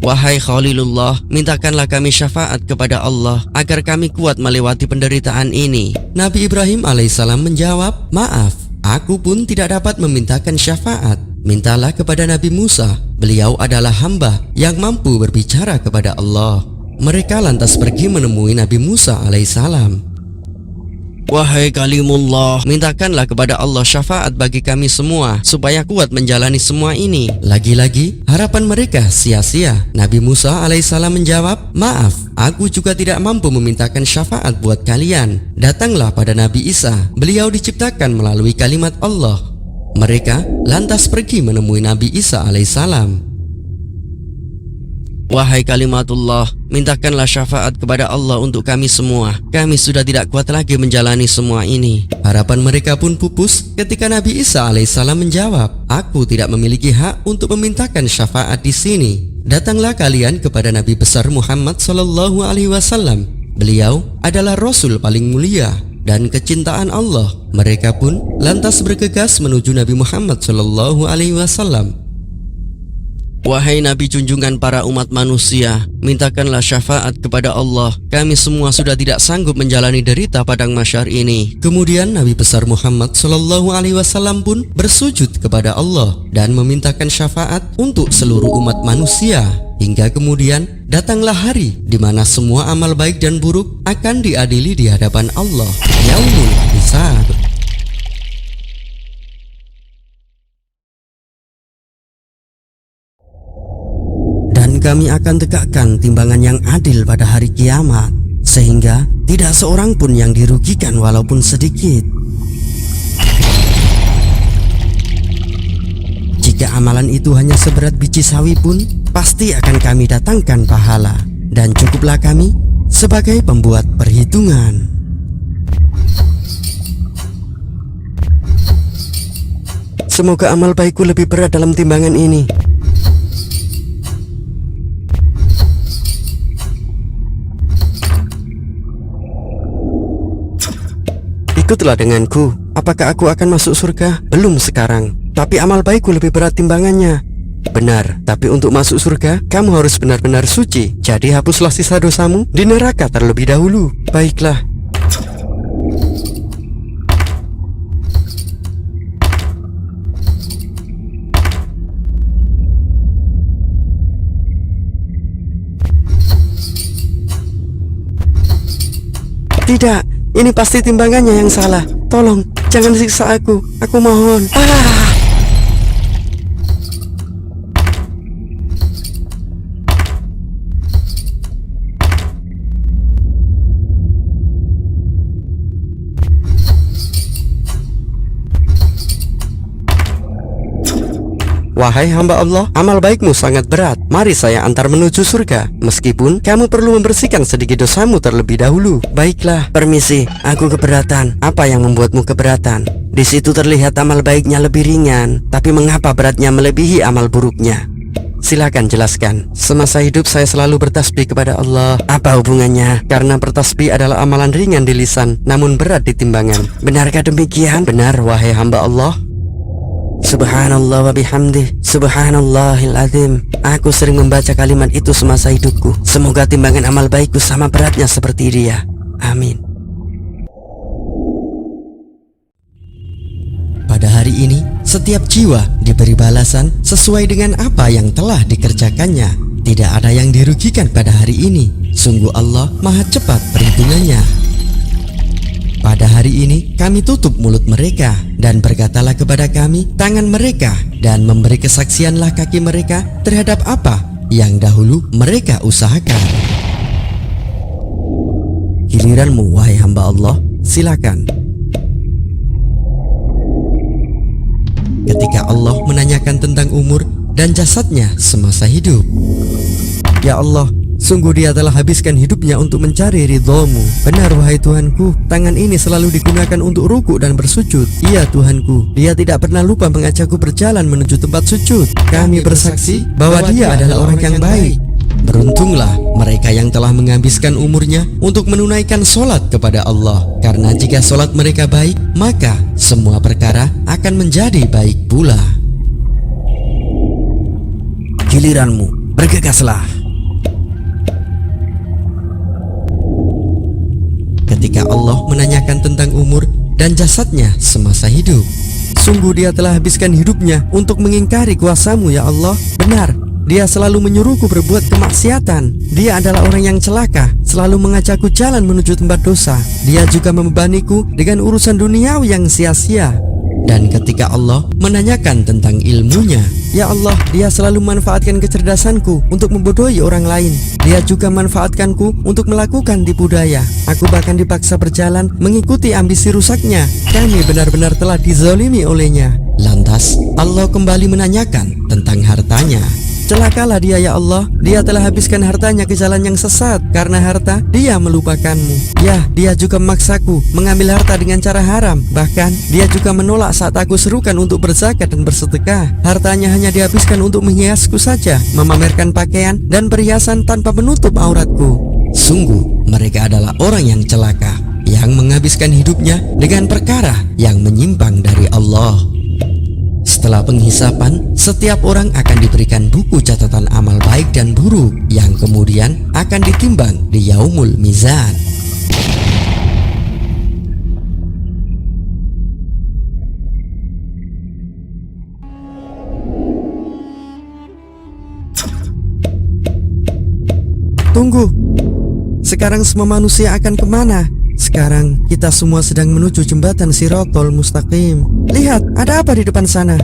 Wahai Khalilullah, mintakanlah kami syafaat kepada Allah agar kami kuat melewati penderitaan ini. Nabi Ibrahim alaihissalam menjawab, maaf, aku pun tidak dapat memintakan syafaat. Mintalah kepada Nabi Musa, beliau adalah hamba yang mampu berbicara kepada Allah. Mereka lantas pergi menemui Nabi Musa alaihissalam. Wahai kalimullah, mintakanlah kepada Allah syafaat bagi kami semua supaya kuat menjalani semua ini. Lagi-lagi harapan mereka sia-sia. Nabi Musa alaihissalam menjawab, maaf, aku juga tidak mampu memintakan syafaat buat kalian. Datanglah pada Nabi Isa, beliau diciptakan melalui kalimat Allah. Mereka lantas pergi menemui Nabi Isa alaihissalam. Wahai kalimatullah, mintakanlah syafaat kepada Allah untuk kami semua. Kami sudah tidak kuat lagi menjalani semua ini. Harapan mereka pun pupus ketika Nabi Isa alaihissalam menjawab, aku tidak memiliki hak untuk memintakan syafaat di sini. Datanglah kalian kepada Nabi besar Muhammad sallallahu alaihi wasallam. Beliau adalah Rasul paling mulia dan kecintaan Allah. Mereka pun lantas bergegas menuju Nabi Muhammad sallallahu alaihi wasallam. Wahai Nabi junjungan para umat manusia, mintakanlah syafaat kepada Allah. Kami semua sudah tidak sanggup menjalani derita padang mahsyar ini. Kemudian Nabi besar Muhammad sallallahu alaihi wasallam pun bersujud kepada Allah dan memintakan syafaat untuk seluruh umat manusia. Hingga kemudian datanglah hari di mana semua amal baik dan buruk akan diadili di hadapan Allah. Yaumul Hisab. Kami akan tegakkan timbangan yang adil pada hari kiamat, sehingga tidak seorang pun yang dirugikan walaupun sedikit. Jika amalan itu hanya seberat biji sawi pun, pasti akan kami datangkan pahala, dan cukuplah kami sebagai pembuat perhitungan. Semoga amal baikku lebih berat dalam timbangan ini. Ikutlah denganku. Apakah aku akan masuk surga? Belum sekarang. Tapi amal baikku lebih berat timbangannya. Benar, tapi untuk masuk surga, kamu harus benar-benar suci. Jadi hapuslah sisa dosamu di neraka terlebih dahulu. Baiklah. Tidak. Ini pasti timbangannya yang salah. Tolong, jangan siksa aku. Aku mohon. Wahai hamba Allah, amal baikmu sangat berat. Mari saya antar menuju surga. Meskipun kamu perlu membersihkan sedikit dosamu terlebih dahulu. Baiklah, permisi, aku keberatan. Apa yang membuatmu keberatan? Di situ terlihat amal baiknya lebih ringan, tapi mengapa beratnya melebihi amal buruknya? Silakan jelaskan. Semasa hidup saya selalu bertasbih kepada Allah. Apa hubungannya? Karena bertasbih adalah amalan ringan di lisan, namun berat di timbangan. Benarkah demikian? Benar, wahai hamba Allah. Subhanallah wa bihamdih, subhanallahil azim. Aku sering membaca kalimat itu semasa hidupku. Semoga timbangan amal baikku sama beratnya seperti dia. Amin. Pada hari ini, setiap jiwa diberi balasan sesuai dengan apa yang telah dikerjakannya. Tidak ada yang dirugikan pada hari ini. Sungguh Allah maha cepat perhitungannya. Pada hari ini kami tutup mulut mereka dan berkatalah kepada kami tangan mereka, dan memberi kesaksianlah kaki mereka terhadap apa yang dahulu mereka usahakan. Giliranmu wahai hamba Allah, silakan. Ketika Allah menanyakan tentang umur dan jasadnya semasa hidup. Ya Allah, sungguh dia telah habiskan hidupnya untuk mencari ridho-Mu. Benar wahai Tuhanku, tangan ini selalu digunakan untuk ruku dan bersujud. Iya Tuhanku, dia tidak pernah lupa mengajakku berjalan menuju tempat sujud. Kami bersaksi bahwa dia adalah orang yang baik. Beruntunglah mereka yang telah menghabiskan umurnya untuk menunaikan sholat kepada Allah. Karena jika sholat mereka baik, maka semua perkara akan menjadi baik pula. Giliranmu, bergegaslah. Ketika Allah menanyakan tentang umur dan jasadnya semasa hidup. Sungguh dia telah habiskan hidupnya untuk mengingkari kuasa-Mu ya Allah. Benar, dia selalu menyuruhku berbuat kemaksiatan. Dia adalah orang yang celaka, selalu mengajakku jalan menuju tempat dosa. Dia juga membebaniku dengan urusan duniawi yang sia-sia. Dan ketika Allah menanyakan tentang ilmunya, ya Allah, dia selalu memanfaatkan kecerdasanku untuk membodohi orang lain. Dia juga memanfaatkanku untuk melakukan tipu daya. Aku bahkan dipaksa berjalan mengikuti ambisi rusaknya. Kami benar-benar telah dizalimi olehnya. Lantas Allah kembali menanyakan tentang hartanya. Celakalah dia ya Allah, dia telah habiskan hartanya ke jalan yang sesat. Karena harta, dia melupakan-Mu. Ya, dia juga memaksaku mengambil harta dengan cara haram. Bahkan, dia juga menolak saat aku serukan untuk berzakat dan bersedekah. Hartanya hanya dihabiskan untuk menghiasku saja, memamerkan pakaian dan perhiasan tanpa menutup auratku. Sungguh, mereka adalah orang yang celaka, yang menghabiskan hidupnya dengan perkara yang menyimpang dari Allah. Setelah penghisapan, setiap orang akan diberikan buku catatan amal baik dan buruk yang kemudian akan ditimbang di Yaumul Mizan. Tunggu, sekarang semua manusia akan kemana? Sekarang kita semua sedang menuju jembatan Shirathul Mustaqim. Lihat, ada apa di depan sana?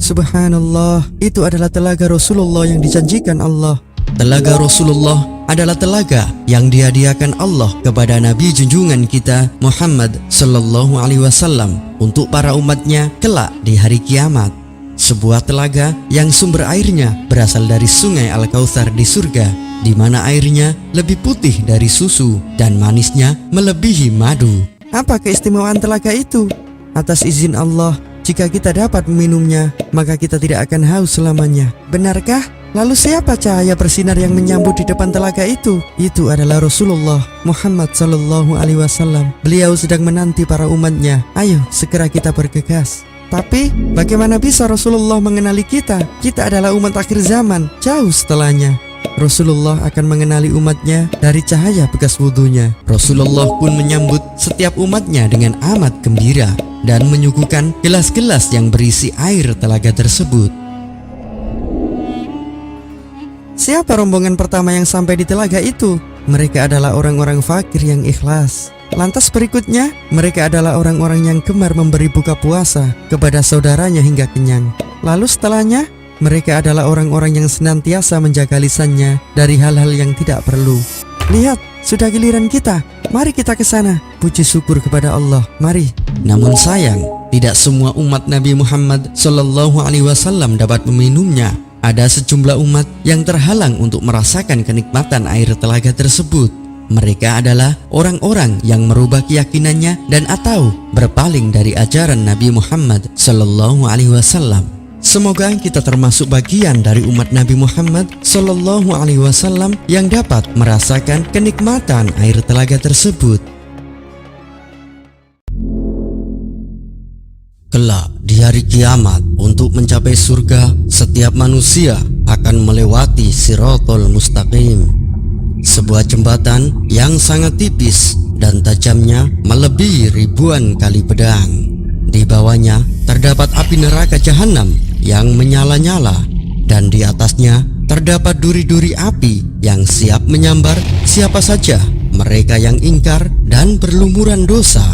Subhanallah, itu adalah telaga Rasulullah yang dijanjikan Allah. Telaga Rasulullah adalah telaga yang dihadiahkan Allah kepada Nabi junjungan kita Muhammad sallallahu alaihi wasallam untuk para umatnya kelak di hari kiamat. Sebuah telaga yang sumber airnya berasal dari sungai Al-Kautsar di surga, di mana airnya lebih putih dari susu dan manisnya melebihi madu. Apa keistimewaan telaga itu? Atas izin Allah, jika kita dapat meminumnya, maka kita tidak akan haus selamanya. Benarkah? Lalu siapa cahaya bersinar yang menyambut di depan telaga itu? Itu adalah Rasulullah Muhammad sallallahu alaihi wasallam. Beliau sedang menanti para umatnya. Ayo, segera kita bergegas. Tapi, bagaimana bisa Rasulullah mengenali kita? Kita adalah umat akhir zaman, jauh setelahnya. Rasulullah akan mengenali umatnya dari cahaya bekas wudunya. Rasulullah pun menyambut setiap umatnya dengan amat gembira dan menyuguhkan gelas-gelas yang berisi air telaga tersebut. Siapa rombongan pertama yang sampai di telaga itu? Mereka adalah orang-orang fakir yang ikhlas. Lantas berikutnya, mereka adalah orang-orang yang gemar memberi buka puasa kepada saudaranya hingga kenyang. Lalu setelahnya, mereka adalah orang-orang yang senantiasa menjaga lisannya dari hal-hal yang tidak perlu. Lihat, sudah giliran kita. Mari kita ke sana. Puji syukur kepada Allah. Mari. Namun sayang, tidak semua umat Nabi Muhammad sallallahu alaihi wasallam dapat meminumnya. Ada sejumlah umat yang terhalang untuk merasakan kenikmatan air telaga tersebut. Mereka adalah orang-orang yang merubah keyakinannya dan atau berpaling dari ajaran Nabi Muhammad sallallahu alaihi wasallam. Semoga kita termasuk bagian dari umat Nabi Muhammad sallallahu alaihi wasallam yang dapat merasakan kenikmatan air telaga tersebut. Kelak di hari kiamat, untuk mencapai surga, setiap manusia akan melewati Shirathul Mustaqim, sebuah jembatan yang sangat tipis dan tajamnya melebihi ribuan kali pedang. Di bawahnya terdapat api neraka jahanam yang menyala-nyala, dan di atasnya terdapat duri-duri api yang siap menyambar siapa saja mereka yang ingkar dan berlumuran dosa.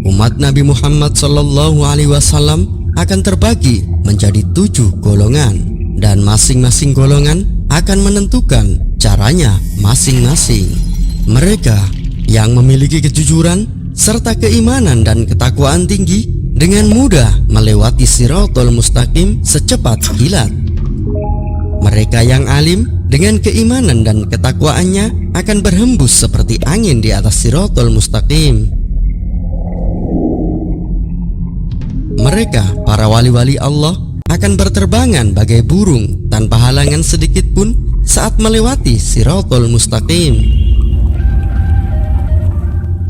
Umat Nabi Muhammad sallallahu alaihi wasallam akan terbagi menjadi 7 golongan, dan masing-masing golongan akan menentukan caranya masing-masing. Mereka yang memiliki kejujuran serta keimanan dan ketakwaan tinggi dengan mudah melewati Shiratal Mustaqim secepat kilat. Mereka yang alim dengan keimanan dan ketakwaannya akan berhembus seperti angin di atas Shiratal Mustaqim. Mereka, para wali-wali Allah, akan berterbangan bagai burung tanpa halangan sedikit pun saat melewati Shiratal Mustaqim.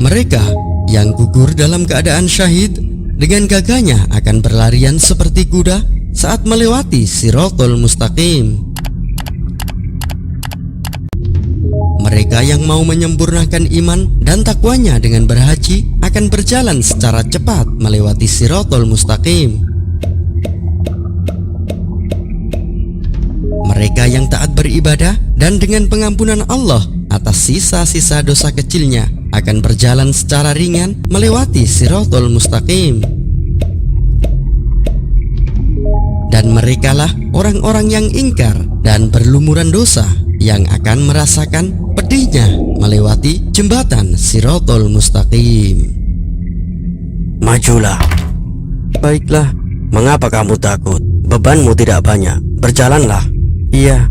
Mereka yang gugur dalam keadaan syahid dengan gagahnya akan berlarian seperti kuda saat melewati Shiratal Mustaqim. Mereka yang mau menyempurnakan iman dan takwanya dengan berhaji akan berjalan secara cepat melewati Shiratal Mustaqim. Mereka yang taat beribadah dan dengan pengampunan Allah atas sisa-sisa dosa kecilnya akan berjalan secara ringan melewati Shiratal Mustaqim. Dan merekalah orang-orang yang ingkar dan berlumuran dosa yang akan merasakan pedihnya melewati jembatan Shiratal Mustaqim. Majulah. Baiklah. Mengapa kamu takut? Bebanmu tidak banyak. Berjalanlah. Iya.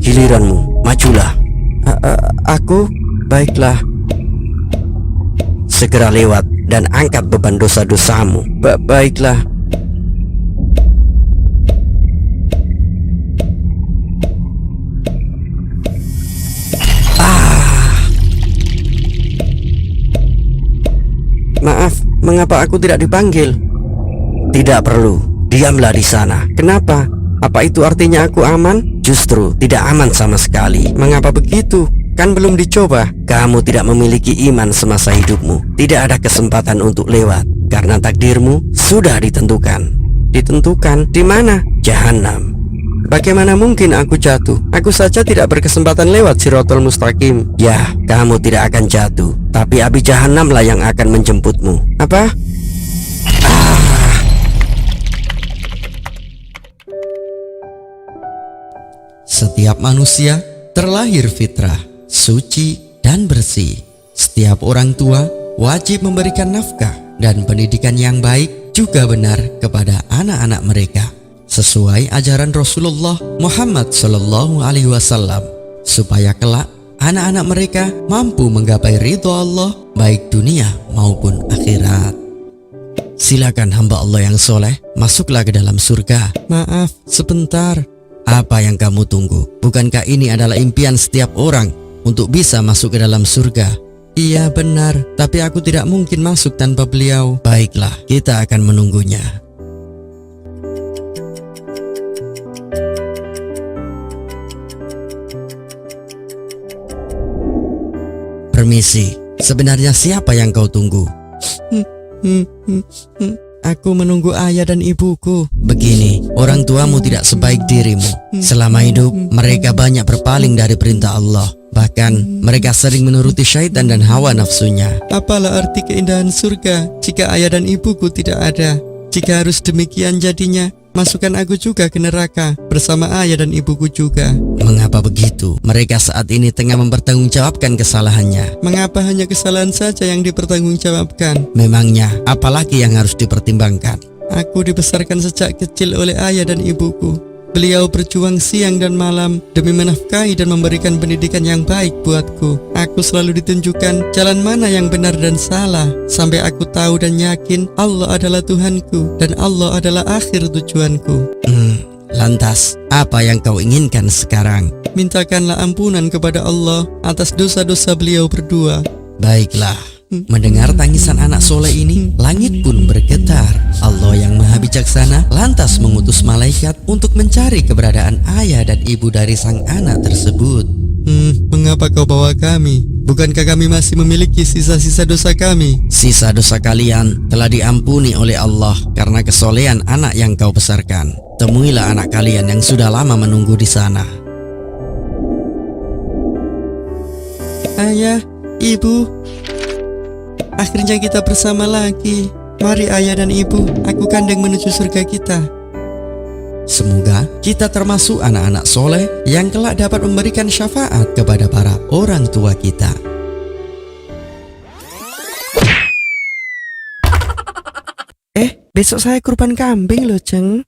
Giliranmu, majulah. Aku? Baiklah. Segera lewat dan angkat beban dosa-dosamu. Baiklah. Maaf, mengapa aku tidak dipanggil? Tidak perlu, diamlah di sana. Kenapa? Apa itu artinya aku aman? Justru tidak aman sama sekali. Mengapa begitu? Kan belum dicoba. Kamu tidak memiliki iman semasa hidupmu. Tidak ada kesempatan untuk lewat karena takdirmu sudah ditentukan. Ditentukan? Di mana? Jahanam. Bagaimana mungkin aku jatuh? Aku saja tidak berkesempatan lewat Shiratal Mustaqim. Ya, kamu tidak akan jatuh, tapi api Jahanamlah yang akan menjemputmu. Apa? Setiap manusia terlahir fitrah, suci dan bersih. Setiap orang tua wajib memberikan nafkah dan pendidikan yang baik juga benar kepada anak-anak mereka sesuai ajaran Rasulullah Muhammad SAW, supaya kelak anak-anak mereka mampu menggapai ridho Allah baik dunia maupun akhirat. Silakan hamba Allah yang soleh, masuklah ke dalam surga. Maaf, sebentar. Apa yang kamu tunggu? Bukankah ini adalah impian setiap orang untuk bisa masuk ke dalam surga? Iya benar, tapi aku tidak mungkin masuk tanpa beliau. Baiklah, kita akan menunggunya. Permisi, sebenarnya siapa yang kau tunggu? Aku menunggu ayah dan ibuku. Begini, orang tuamu tidak sebaik dirimu. Selama hidup, mereka banyak berpaling dari perintah Allah. Bahkan, mereka sering menuruti syaitan dan hawa nafsunya. Apalah arti keindahan surga jika ayah dan ibuku tidak ada? Jika harus demikian jadinya, masukkan aku juga ke neraka bersama ayah dan ibuku juga. Mengapa begitu? Mereka saat ini tengah mempertanggungjawabkan kesalahannya. Mengapa hanya kesalahan saja yang dipertanggungjawabkan? Memangnya, apalagi yang harus dipertimbangkan? Aku dibesarkan sejak kecil oleh ayah dan ibuku. Beliau berjuang siang dan malam demi menafkahi dan memberikan pendidikan yang baik buatku. Aku selalu ditunjukkan jalan mana yang benar dan salah, sampai aku tahu dan yakin Allah adalah Tuhanku dan Allah adalah akhir tujuanku. Lantas, apa yang kau inginkan sekarang? Mintakanlah ampunan kepada Allah atas dosa-dosa beliau berdua. Baiklah, mendengar tangisan anak soleh ini, langit pun bergetar. Allah yang maha bijaksana lantas mengutus malaikat untuk mencari keberadaan ayah dan ibu dari sang anak tersebut. Mengapa kau bawa kami? Bukankah kami masih memiliki sisa-sisa dosa kami? Sisa dosa kalian telah diampuni oleh Allah karena kesolehan anak yang kau besarkan. Temuilah anak kalian yang sudah lama menunggu di sana. Ayah, ibu, akhirnya kita bersama lagi. Mari ayah dan ibu, aku kandeng menuju surga kita. Semoga kita termasuk anak-anak soleh yang kelak dapat memberikan syafaat kepada para orang tua kita. Besok saya kurban kambing loh, Ceng.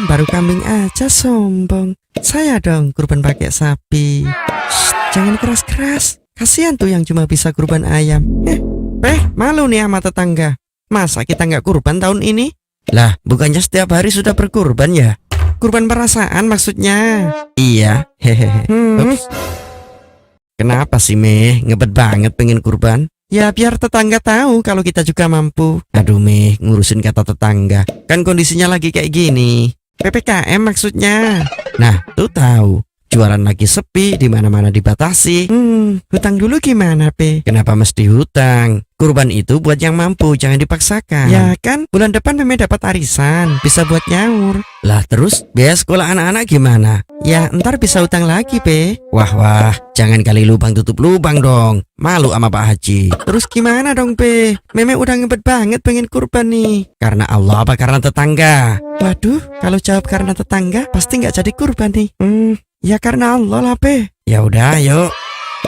Baru kambing aja sombong. Saya dong kurban pakai sapi. Shh, jangan keras-keras. Kasihan tuh yang cuma bisa kurban ayam. Malu nih sama tetangga. Masa kita nggak kurban tahun ini? Lah, bukannya setiap hari sudah berkurban ya? Kurban perasaan maksudnya. Iya, hehehe. Ups. Kenapa sih, Meh? Ngebet banget pengen kurban? Ya biar tetangga tahu kalau kita juga mampu. Aduh, Meh, ngurusin kata tetangga. Kan kondisinya lagi kayak gini. PPKM maksudnya. Nah, tuh tahu. Jualan lagi sepi, di mana-mana dibatasi. Hutang dulu gimana, Pe? Kenapa mesti hutang? Kurban itu buat yang mampu, jangan dipaksakan. Ya kan, bulan depan Meme dapat arisan, bisa buat nyaur. Lah terus, biaya sekolah anak-anak gimana? Ya ntar bisa hutang lagi, Pe. Wah, jangan kali lubang tutup lubang dong. Malu sama Pak Haji. Terus gimana dong, Pe? Meme udah ngebet banget pengen kurban nih. Karena Allah apa karena tetangga? Waduh, kalau jawab karena tetangga, pasti nggak jadi kurban nih. Ya karena Allah lah, Pe. Ya udah, yuk.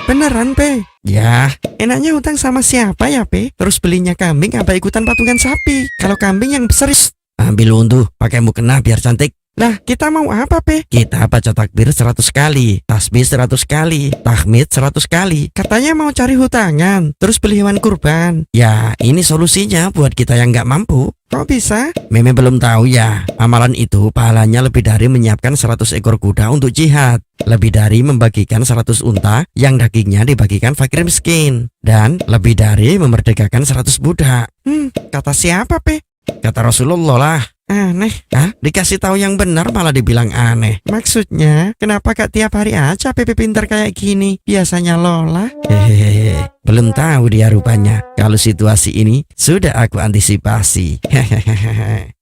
Beneran, Pe? Ya, enaknya hutang sama siapa ya, Pe? Terus belinya kambing apa ikutan patungan sapi? Kalau kambing yang besar ambil untuh, pakai mukena biar cantik. Lah, kita mau apa, Pe? Kita baca takbir 100 kali, tasbih 100 kali, tahmid 100 kali. Katanya mau cari hutangan, terus beli hewan kurban. Ya, ini solusinya buat kita yang nggak mampu. Kok bisa? Meme belum tahu ya. Amalan itu pahalanya lebih dari menyiapkan 100 ekor kuda untuk jihad. Lebih dari membagikan 100 unta yang dagingnya dibagikan fakir miskin. Dan lebih dari memerdekakan 100 budak. Kata siapa, Pe? Kata Rasulullah lah. Aneh. Dikasih tahu yang benar malah dibilang aneh. Maksudnya, kenapa gak tiap hari aja Pepe pintar kayak gini? Biasanya Lola. Hehehe. Belum tahu dia rupanya. Kalau situasi ini sudah aku antisipasi. Hehehe.